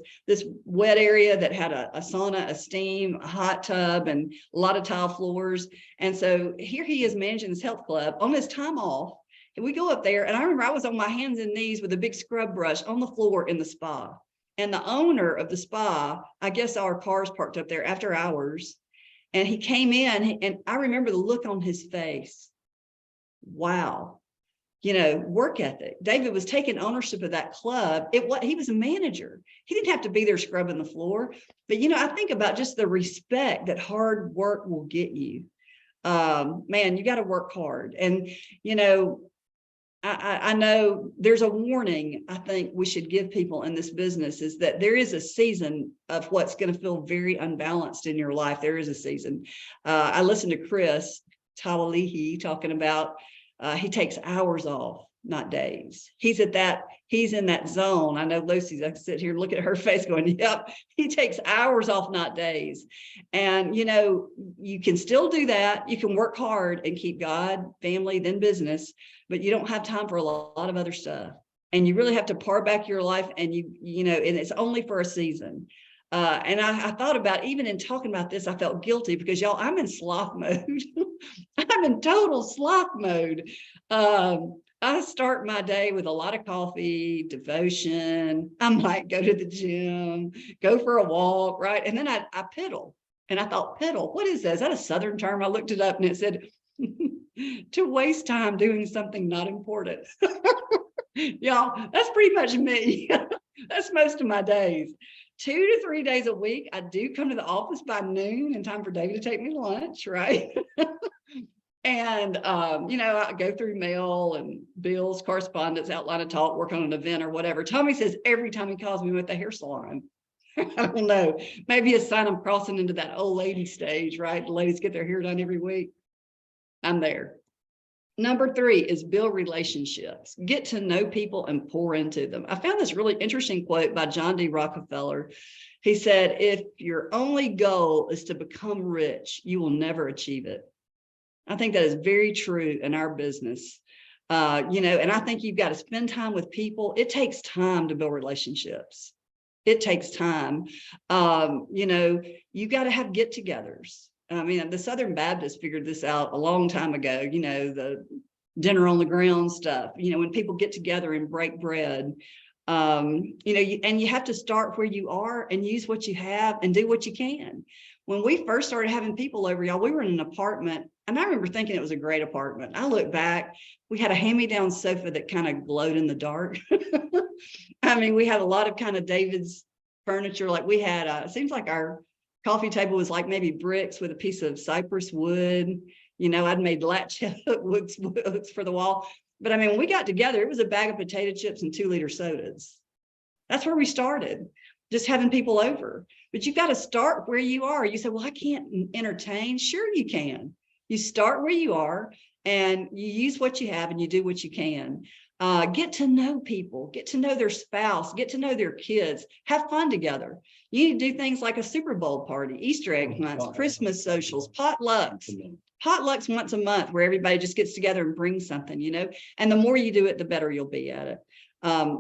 wet area that had a sauna, a steam, a hot tub, and a lot of tile floors." And so here he is managing this health club on his time off. And we go up there, and I remember I was on my hands and knees with a big scrub brush on the floor in the spa. And the owner of the spa, I guess our cars parked up there after hours, and he came in, and I remember the look on his face. Wow. Work ethic. David was taking ownership of that club. He was a manager. He didn't have to be there scrubbing the floor. But, I think about just the respect that hard work will get you. Man, you got to work hard. And, I know there's a warning I think we should give people in this business, is that there is a season of what's going to feel very unbalanced in your life. There is a season. I listened to Chris Tawalihi talking about he takes hours off, not days. He's in that zone. I know Lucy's, I sit here and look at her face going, yep, he takes hours off, not days. And, you can still do that. You can work hard and keep God, family, then business, but you don't have time for a lot of other stuff. And you really have to par back your life, and and it's only for a season. And I thought about, even in talking about this, I felt guilty because, y'all, I'm in sloth mode. I'm in total sloth mode. I start my day with a lot of coffee, devotion. I might go to the gym, go for a walk, right? And then I piddle. And I thought, piddle, what is that? Is that a Southern term? I looked it up, and it said, to waste time doing something not important. Y'all, that's pretty much me. That's most of my days. 2 to 3 days a week, I do come to the office by noon in time for David to take me to lunch, right? And, you know, I go through mail and bills, correspondence, outline a talk, work on an event or whatever. Tommy says every time he calls me with the hair salon. I don't know, maybe a sign I'm crossing into that old lady stage, right? The ladies get their hair done every week. I'm there. Number 3 is build relationships. Get to know people and pour into them. I found this really interesting quote by John D. Rockefeller. He said, if your only goal is to become rich, you will never achieve it. I think that is very true in our business. You know, and I think you've got to spend time with people. It takes time to build relationships. It takes time. You know, you got to have get-togethers. I mean, the Southern Baptists figured this out a long time ago, you know, the dinner on the ground stuff, you know, when people get together and break bread, you know, and you have to start where you are and use what you have and do what you can. When we first started having people over, y'all, we were in an apartment, and I remember thinking it was a great apartment. I look back, we had a hand-me-down sofa that kind of glowed in the dark. I mean, we had a lot of kind of David's furniture. Like we had, it seems like our coffee table was like maybe bricks with a piece of cypress wood. You know, I'd made latch hooks for the wall. But I mean, when we got together, it was a bag of potato chips and 2-liter sodas. That's where we started, just having people over. But you've got to start where you are. You say, well, I can't entertain. Sure, you can. You start where you are and you use what you have and you do what you can. Get to know people, get to know their spouse, get to know their kids, have fun together. You need to do things like a Super Bowl party, Easter egg hunts, Christmas socials, potlucks. Potlucks once a month where everybody just gets together and brings something, you know, and the more you do it, the better you'll be at it.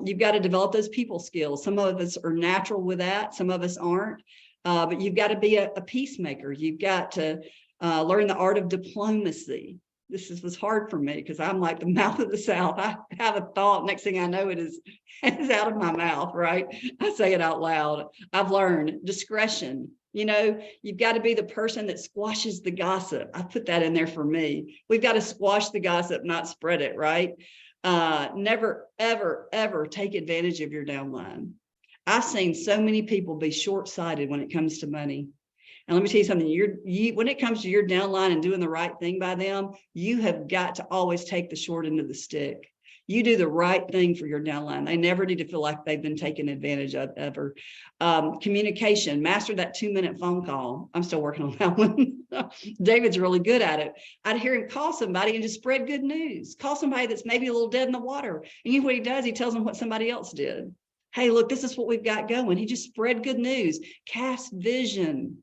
You've got to develop those people skills. Some of us are natural with that. Some of us aren't, but you've got to be a peacemaker. You've got to learn the art of diplomacy. This was hard for me because I'm like the mouth of the South. I have a thought. Next thing I know, it is out of my mouth, right? I say it out loud. I've learned discretion. You know, you've got to be the person that squashes the gossip. I put that in there for me. We've got to squash the gossip, not spread it, right? Never, ever, ever take advantage of your downline. I've seen so many people be short-sighted when it comes to money. And let me tell you something, when it comes to your downline and doing the right thing by them, you have got to always take the short end of the stick. You do the right thing for your downline. They never need to feel like they've been taken advantage of ever. Communication, master that 2-minute phone call. I'm still working on that one. David's really good at it. I'd hear him call somebody and just spread good news. Call somebody that's maybe a little dead in the water. And you know what he does? He tells them what somebody else did. Hey, look, this is what we've got going. He just spread good news, cast vision.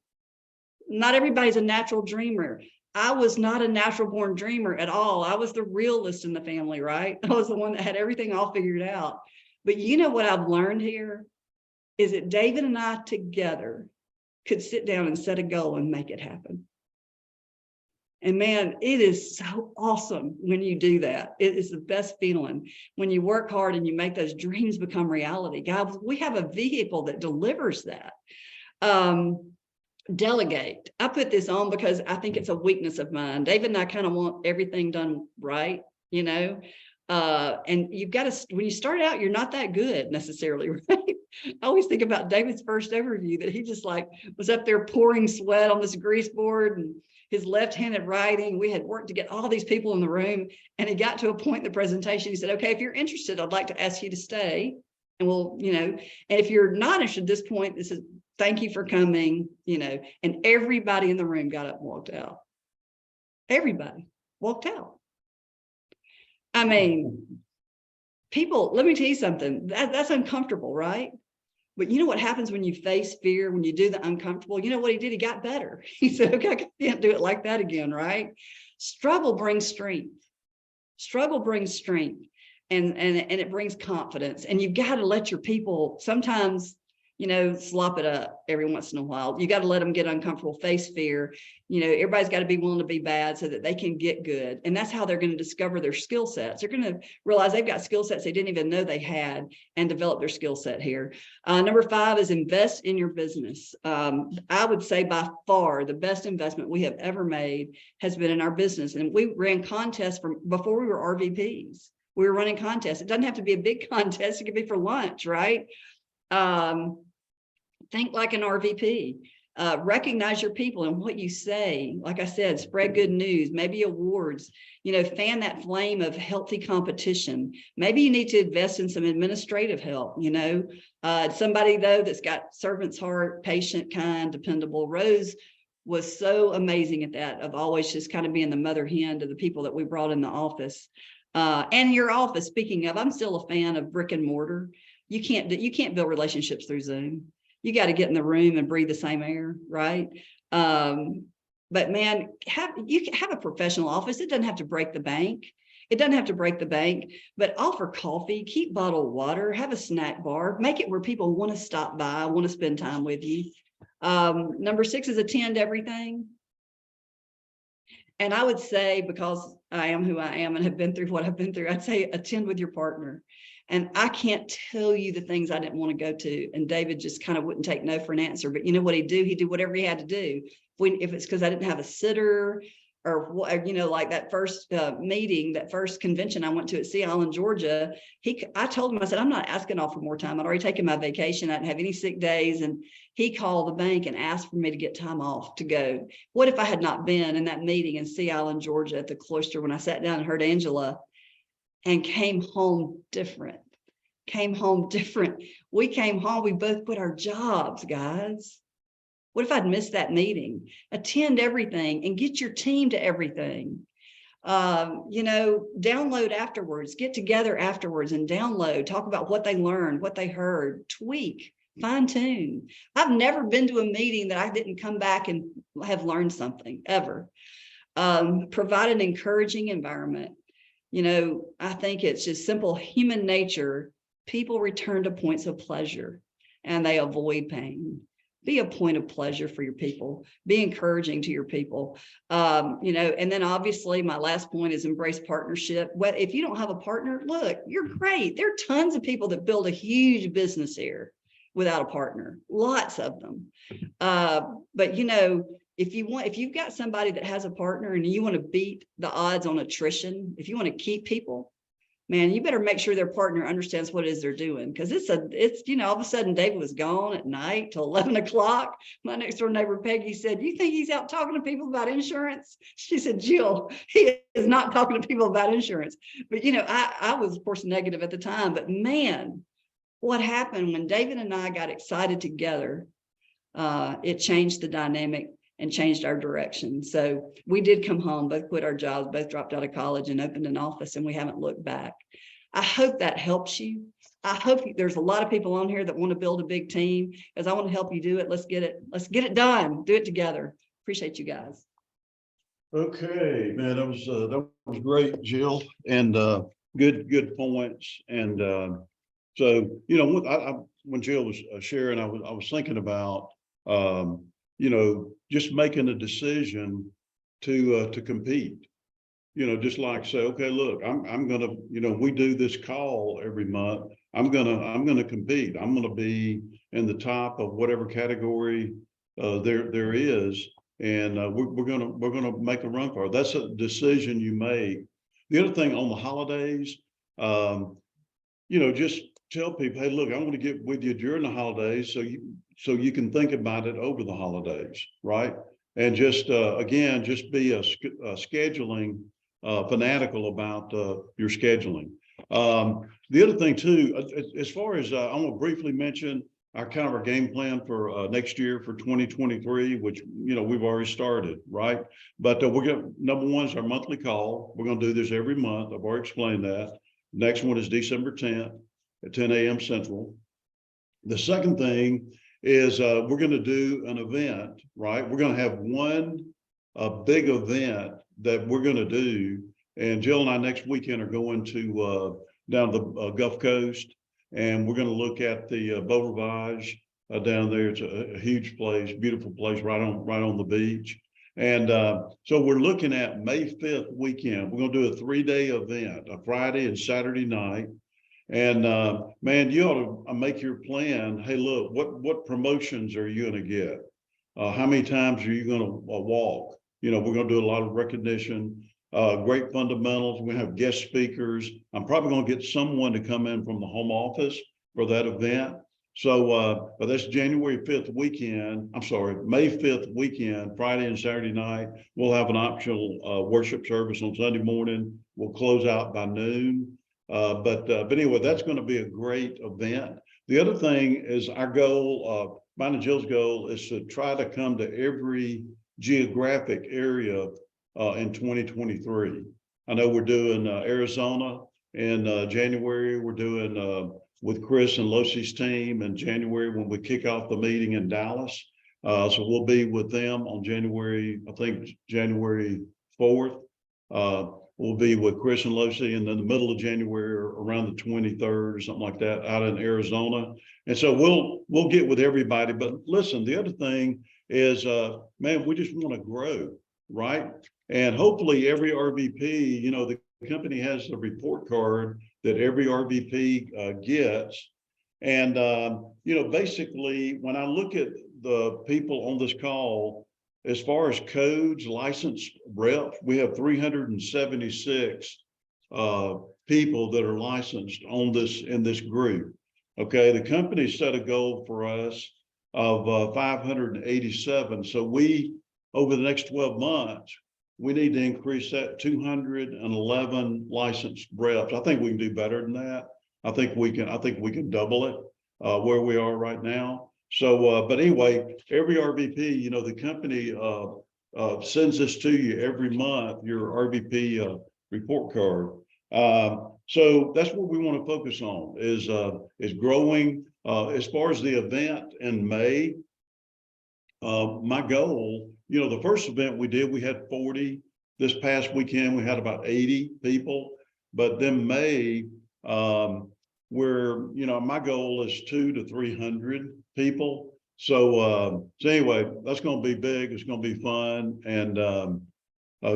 Not everybody's a natural dreamer. I was not a natural born dreamer at all. I was the realist in the family, right? I was the one that had everything all figured out. But you know what I've learned here is that David and I together could sit down and set a goal and make it happen. And man, it is so awesome when you do that. It is the best feeling when you work hard and you make those dreams become reality. Guys, we have a vehicle that delivers that. Delegate. I put this on because I think it's a weakness of mine. David and I kind of want everything done right, you know, and you've got to, when you start out, you're not that good necessarily, right? I always think about David's first overview that he just like was up there pouring sweat on this grease board and his left-handed writing. We had worked to get all these people in the room, and he got to a point in the presentation. He said, okay, if you're interested, I'd like to ask you to stay. And we'll, you know, and if you're not interested at this point, this is, thank you for coming, you know, and everybody in the room got up and walked out. Everybody walked out. I mean, people, let me tell you something, that's uncomfortable, right? But you know what happens when you face fear, when you do the uncomfortable? You know what he did? He got better. He said, okay, I can't do it like that again, right? Struggle brings strength. Struggle brings strength, and it brings confidence. And you've got to let your people sometimes, you know, slop it up every once in a while. You got to let them get uncomfortable, face fear. You know, everybody's got to be willing to be bad so that they can get good. And that's how they're going to discover their skill sets. They're going to realize they've got skill sets they didn't even know they had and develop their skill set here. Number 5 is invest in your business. I would say by far the best investment we have ever made has been in our business. And we ran contests from before we were RVPs. We were running contests. It doesn't have to be a big contest. It could be for lunch, right? think like an RVP. Recognize your people and what you say. Like I said, spread good news, maybe awards, fan that flame of healthy competition. Maybe you need to invest in some administrative help, somebody though that's got servant's heart, patient, kind, dependable. Rose was so amazing at that, of always just kind of being the mother hen to the people that we brought in the office. And your office, speaking of, I'm still a fan of brick and mortar. You can't build relationships through Zoom. You got to get in the room and breathe the same air, right? But man, you can have a professional office. It doesn't have to break the bank. It doesn't have to break the bank, but offer coffee, keep bottled water, have a snack bar, make it where people want to stop by, want to spend time with you. Number 6 is attend everything. And I would say, because I am who I am and have been through what I've been through, I'd say attend with your partner. And I can't tell you the things I didn't want to go to. And David just kind of wouldn't take no for an answer. But you know what he'd do? He'd do whatever he had to do. If it's because I didn't have a sitter, or like that first meeting, that first convention I went to at Sea Island, Georgia, I told him, I said, I'm not asking off for more time. I'd already taken my vacation. I didn't have any sick days. And he called the bank and asked for me to get time off to go. What if I had not been in that meeting in Sea Island, Georgia at the cloister when I sat down and heard Angela, and came home different? We came home, we both quit our jobs, guys. What if I'd missed that meeting? Attend everything and get your team to everything. Download afterwards, get together afterwards and download, talk about what they learned, what they heard, tweak, fine tune. I've never been to a meeting that I didn't come back and have learned something ever. Provide an encouraging environment. I think it's just simple human nature. People return to points of pleasure and they avoid pain. Be a point of pleasure for your people. Be encouraging to your people. And then obviously my last point is embrace partnership. If you don't have a partner, look, you're great. There are tons of people that build a huge business here without a partner, lots of them. But if you've got somebody that has a partner and you want to beat the odds on attrition, if you want to keep people, man, you better make sure their partner understands what it is they're doing. Because it's all of a sudden David was gone at night till 11 o'clock. My next door neighbor, Peggy, said, you think he's out talking to people about insurance? She said, Jill, he is not talking to people about insurance. But, I was, of course, negative at the time. But man, what happened when David and I got excited together, it changed the dynamic and changed our direction. So we did come home, both quit our jobs, both dropped out of college and opened an office, and we haven't looked back. I hope that helps you. I hope there's a lot of people on here that want to build a big team, because I want to help you do it. Let's get it done. Do it together. Appreciate you guys. Okay, man, that was great, Jill, and good points. And so when Jill was sharing, I was thinking about just making a decision to compete. Just like say, okay, look, I'm gonna, we do this call every month. I'm gonna compete. I'm gonna be in the top of whatever category there is, and we're gonna make a run for it. That's a decision you make. The other thing on the holidays, just tell people, hey, look, I want to get with you during the holidays so you can think about it over the holidays, right? And just again, just be a scheduling fanatical about your scheduling. The other thing too, as far as I want to briefly mention our game plan for next year for 2023, which we've already started, right? But we're going number one is our monthly call. We're going to do this every month. I've already explained that. Next one is December 10th at 10 a.m. Central. The second thing is we're going to do an event, right? We're going to have one big event that we're going to do. And Jill and I next weekend are going to down the Gulf Coast, and we're going to look at the Beau Rivage down there. It's a huge place, beautiful place right on the beach. And so we're looking at May 5th weekend. We're going to do a 3-day event, a Friday and Saturday night. And man, you ought to make your plan. Hey, look, what promotions are you going to get? How many times are you going to walk? We're going to do a lot of recognition, great fundamentals. We're going to have guest speakers. I'm probably going to get someone to come in from the home office for that event. So, but that's January 5th weekend. I'm sorry, May 5th weekend, Friday and Saturday night. We'll have an optional worship service on Sunday morning. We'll close out by noon. But anyway, that's going to be a great event. The other thing is our goal, mine and Jill's goal, is to try to come to every geographic area in 2023. I know we're doing Arizona in January. We're doing with Chris and Losie's team in January when we kick off the meeting in Dallas. So we'll be with them on January, I think January 4th. We'll be with Chris and Losie, and then the middle of January, around the 23rd or something like that, out in Arizona. And so we'll get with everybody. But listen, the other thing is, man, we just want to grow, right? And hopefully every RVP, you know, the company has a report card that every RVP gets. And, you know, basically, when I look at the people on this call, as far as codes, licensed reps, we have 376 people that are licensed on this in this group. Okay, the company set a goal for us of 587. So we, over the next 12 months, we need to increase that 211 licensed reps. I think we can do better than that. I think we can double it where we are right now. So, but anyway, every RVP, you know, the company sends this to you every month, your RVP report card. So that's what we want to focus on is growing. As far as the event in May, my goal, you know, the first event we did, we had 40. This past weekend, we had about 80 people. But then May, where, you know, my goal is 200 to 300 people. So, so anyway, that's going to be big. It's going to be fun, and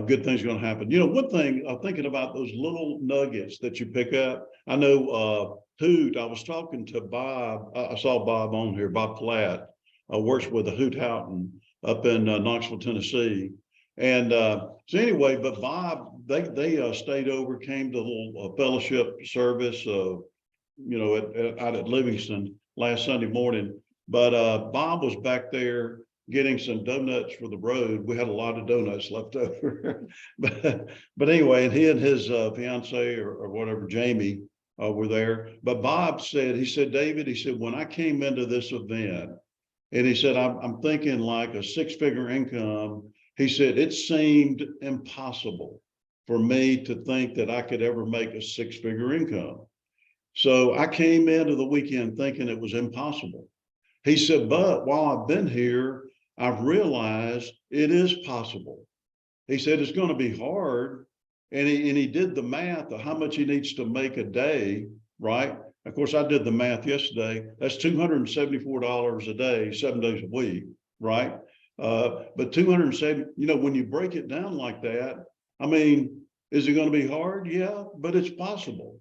good things are going to happen. You know, one thing I'm thinking about those little nuggets that you pick up. I know Hoot. I was talking to Bob. I saw Bob on here. Bob Platt works with the Hoot Houghton up in Knoxville, Tennessee. And so anyway, but Bob, they stayed over, came to a little fellowship service, you know, out at Livingston last Sunday morning. But Bob was back there getting some donuts for the road. We had a lot of donuts left over. but anyway, and he and his fiance or whatever, Jamie, were there. But Bob said, he said, David, he said, when I came into this event, and he said, I'm thinking like a six-figure income. He said, it seemed impossible for me to think that I could ever make a six-figure income. So I came into the weekend thinking it was impossible. He said, but while I've been here, I've realized it is possible. He said, it's going to be hard. And he did the math of how much he needs to make a day, right? Of course, I did the math yesterday. That's $274 a day, 7 days a week, right? But 270, you know, when you break it down like that, I mean, is it going to be hard? Yeah, but it's possible.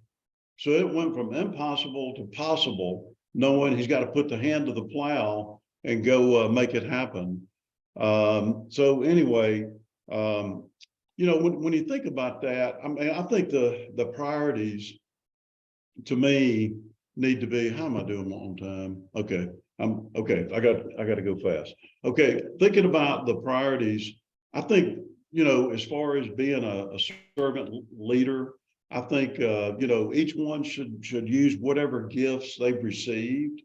So it went from impossible to possible, knowing he's got to put the hand to the plow and go make it happen. So anyway, you know, when you think about that, I mean, I think the priorities to me need to be, how am I doing on time? Okay, okay. I got to go fast. Okay, thinking about the priorities, I think, you know, as far as being a servant leader, I think, you know, each one should use whatever gifts they've received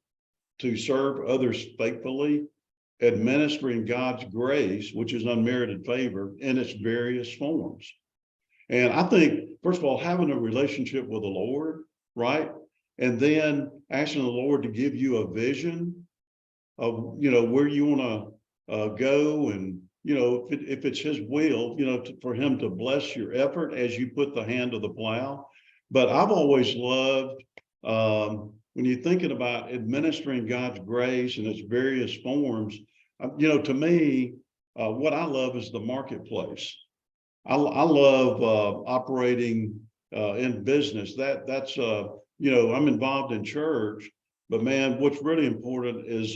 to serve others faithfully, administering God's grace, which is unmerited favor, in its various forms. And I think, first of all, having a relationship with the Lord, right? And then asking the Lord to give you a vision of, you know, where you want to go, and, you know, if it's his will, you know, for him to bless your effort as you put the hand to the plow. But I've always loved, when you're thinking about administering God's grace in its various forms, you know, to me, what I love is the marketplace. I love operating in business. That's you know, I'm involved in church, but man, what's really important is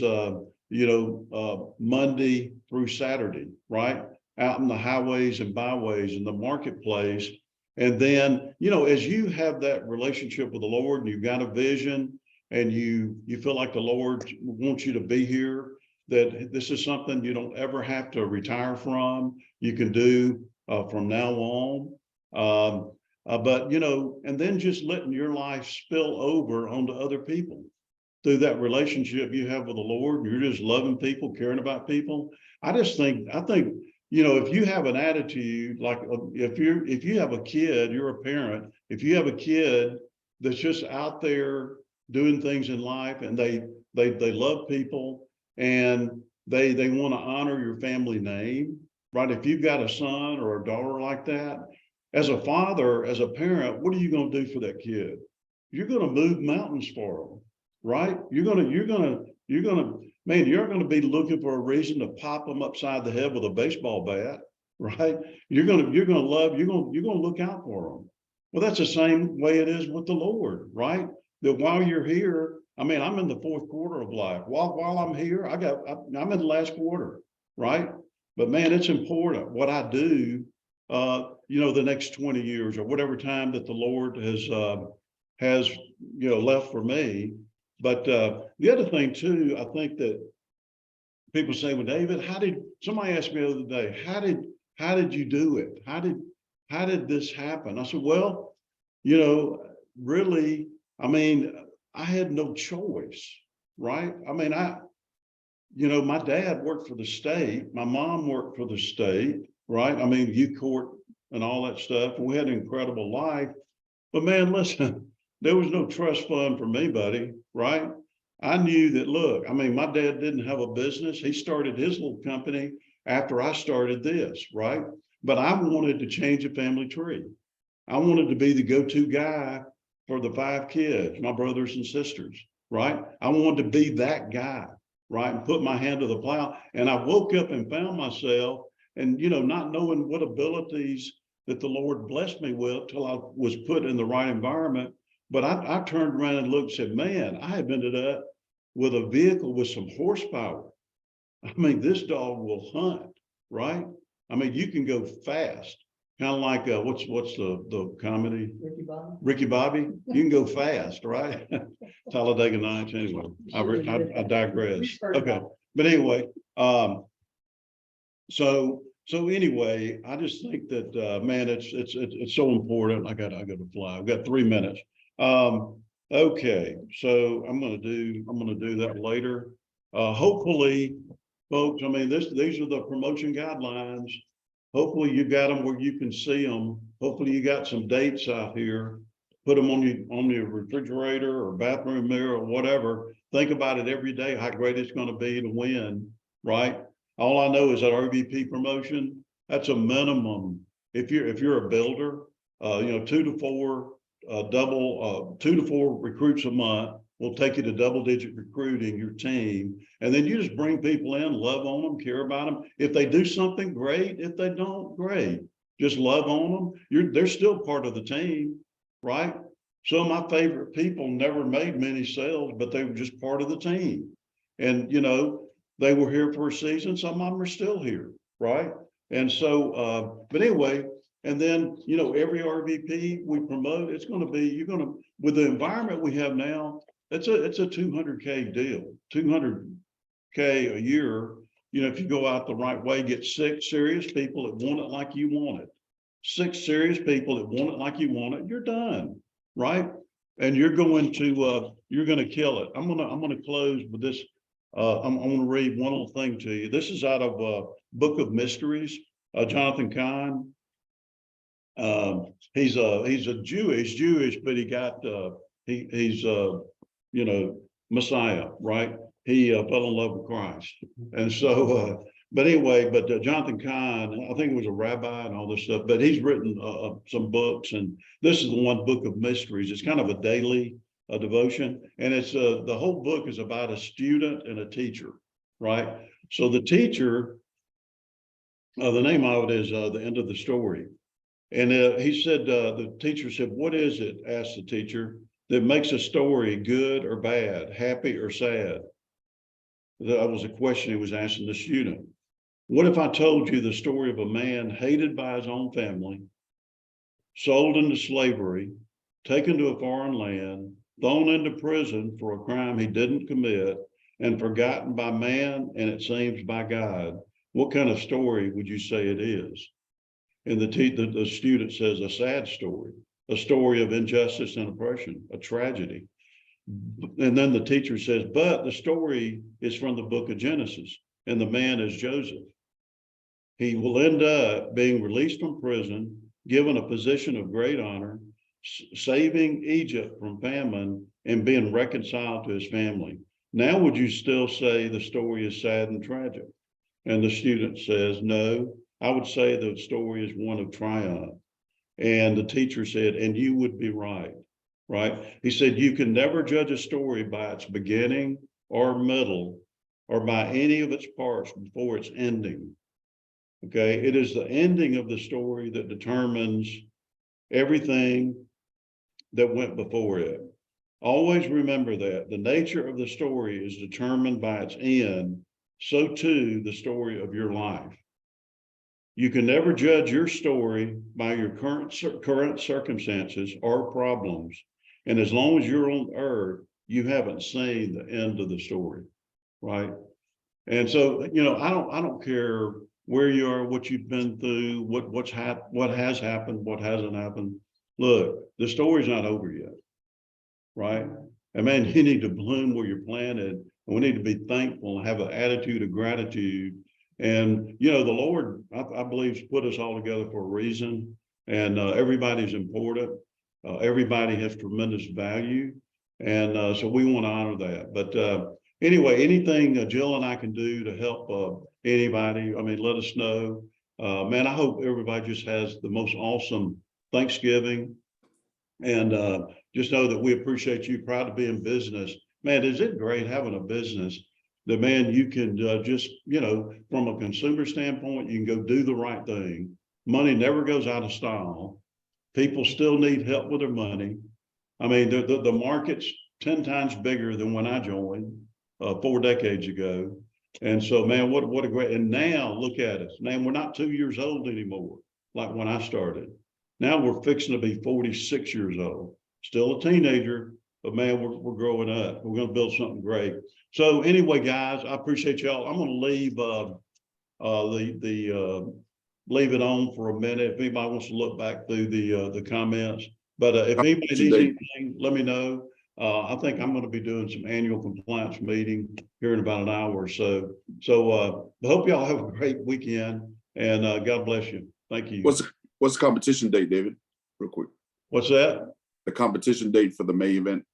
you know, Monday through Saturday, right? Out in the highways and byways in the marketplace. And then, you know, as you have that relationship with the Lord and you've got a vision, and you feel like the Lord wants you to be here, that this is something you don't ever have to retire from. You can do from now on. But, and then just letting your life spill over onto other people through that relationship you have with the Lord. You're just loving people, caring about people. I think, if you have an attitude, like if you have a kid, you're a parent, if you have a kid that's just out there doing things in life and they love people and they want to honor your family name, right? If you've got a son or a daughter like that, as a father, as a parent, what are you going to do for that kid? You're going to move mountains for them, right? You're going to be looking for a reason to pop them upside the head with a baseball bat, right? You're going to look out for them. Well, that's the same way it is with the Lord, right? That while you're here, I'm in the fourth quarter of life. While I'm here, I'm in the last quarter, right? But man, it's important what I do, the next 20 years or whatever time that the Lord has left for me. But the other thing too, I think that people say, well, David, somebody asked me the other day, how did you do it? How did this happen? I said, well, really, I had no choice, right? My dad worked for the state. My mom worked for the state, right? Youth court and all that stuff. And we had an incredible life. But man, listen, there was no trust fund for me, buddy, right? I knew that, look, my dad didn't have a business. He started his little company after I started this, right? But I wanted to change the family tree. I wanted to be the go-to guy for the 5 kids, my brothers and sisters, right? I wanted to be that guy, right? And put my hand to the plow. And I woke up and found myself and, not knowing what abilities that the Lord blessed me with till I was put in the right environment. But I turned around and looked and said, man, I have ended up with a vehicle with some horsepower. This dog will hunt, right? You can go fast. Kind of like what's the comedy? Ricky Bobby. You can go fast, right? Talladega Nights. Anyway, I digress. Okay, but anyway, so anyway, I just think that man, it's so important. I got to fly. I've got 3 minutes. Okay, so I'm gonna do that later. Hopefully, folks. These are the promotion guidelines. Hopefully you got them where you can see them. Hopefully you got some dates out here. Put them on your refrigerator or bathroom mirror or whatever. Think about it every day, how great it's going to be to win, right? All I know is that RVP promotion, that's a minimum. If you're a builder, 2 to 4 2 to 4 recruits a month will take you to double-digit recruiting your team. And then you just bring people in, love on them, care about them. If they do something, great. If they don't, great. Just love on them. They're still part of the team, right? Some of my favorite people never made many sales, but they were just part of the team. And, they were here for a season. Some of them are still here, right? And so, but anyway, and then, every RVP we promote, it's going to be, with the environment we have now, it's a 200K deal, 200K a year. If you go out the right way, get 6 serious people that want it like you want it. 6 serious people that want it like you want it, you're done, right? And you're going to kill it. I'm going to close with this. I'm going to read one little thing to you. This is out of Book of Mysteries, Jonathan Kahn. He's a Jewish, but he got he's Messiah, right? He fell in love with Christ, and so. But anyway, Jonathan Kahn, I think he was a rabbi and all this stuff. But he's written some books, and this is the one, Book of Mysteries. It's kind of a daily devotion, and it's the whole book is about a student and a teacher, right? So the teacher, the name of it is The End of the Story. And he said, the teacher said, what is it, asked the teacher, that makes a story good or bad, happy or sad? That was a question he was asking the student. What if I told you the story of a man hated by his own family, sold into slavery, taken to a foreign land, thrown into prison for a crime he didn't commit, and forgotten by man, and it seems by God. What kind of story would you say it is? And the student says, a sad story, a story of injustice and oppression, a tragedy. And then the teacher says, but the story is from the book of Genesis, and the man is Joseph. He will end up being released from prison, given a position of great honor, saving Egypt from famine, and being reconciled to his family. Now, would you still say the story is sad and tragic? And the student says, no, I would say the story is one of triumph. And the teacher said, and you would be right, right? He said, you can never judge a story by its beginning or middle or by any of its parts before its ending. Okay, it is the ending of the story that determines everything that went before it. Always remember that the nature of the story is determined by its end. So too, the story of your life. You can never judge your story by your current circumstances or problems. And as long as you're on earth, you haven't seen the end of the story, right? And so, you know, I don't care where you are, what you've been through, what has happened, what hasn't happened. Look, the story's not over yet, right? And man, you need to bloom where you're planted. And we need to be thankful and have an attitude of gratitude. And, you know, the Lord, I believe, has put us all together for a reason. And everybody's important. Everybody has tremendous value. And so we want to honor that. But anyway, anything Jill and I can do to help anybody, I mean, let us know. Man, I hope everybody just has the most awesome Thanksgiving. And just know that we appreciate you, proud to be in business. Man, is it great having a business that, man, you can just, you know, from a consumer standpoint, you can go do the right thing. Money never goes out of style. People still need help with their money. I mean, the market's 10 times bigger than when I joined 4 decades ago. And so, man, what a great, and now look at us. Man, we're not 2 years old anymore, like when I started. Now we're fixing to be 46 years old, still a teenager, but man, we're growing up. We're going to build something great. So anyway, guys, I appreciate y'all. I'm going to leave leave it on for a minute. If anybody wants to look back through the comments, but if anybody needs anything, let me know. I think I'm going to be doing some annual compliance meeting here in about an hour or so. So I hope y'all have a great weekend, and God bless you. Thank you. What's the competition date, David? Real quick. What's that? The competition date for the May event.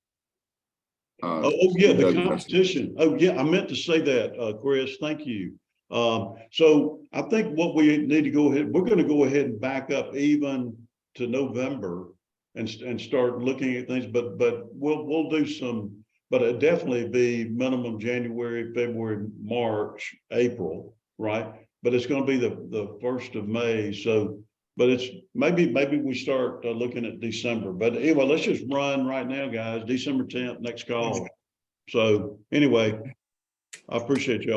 Oh yeah, the competition. Oh yeah, I meant to say that, Chris. Thank you. So I think what we need to go ahead, we're going to go ahead and back up even to November and start looking at things. But we'll do some. But it definitely be minimum January, February, March, April, right? But it's going to be the 1st of May. So. But it's maybe we start looking at December. But anyway, let's just run right now, guys. December 10th, next call. So anyway, I appreciate y'all.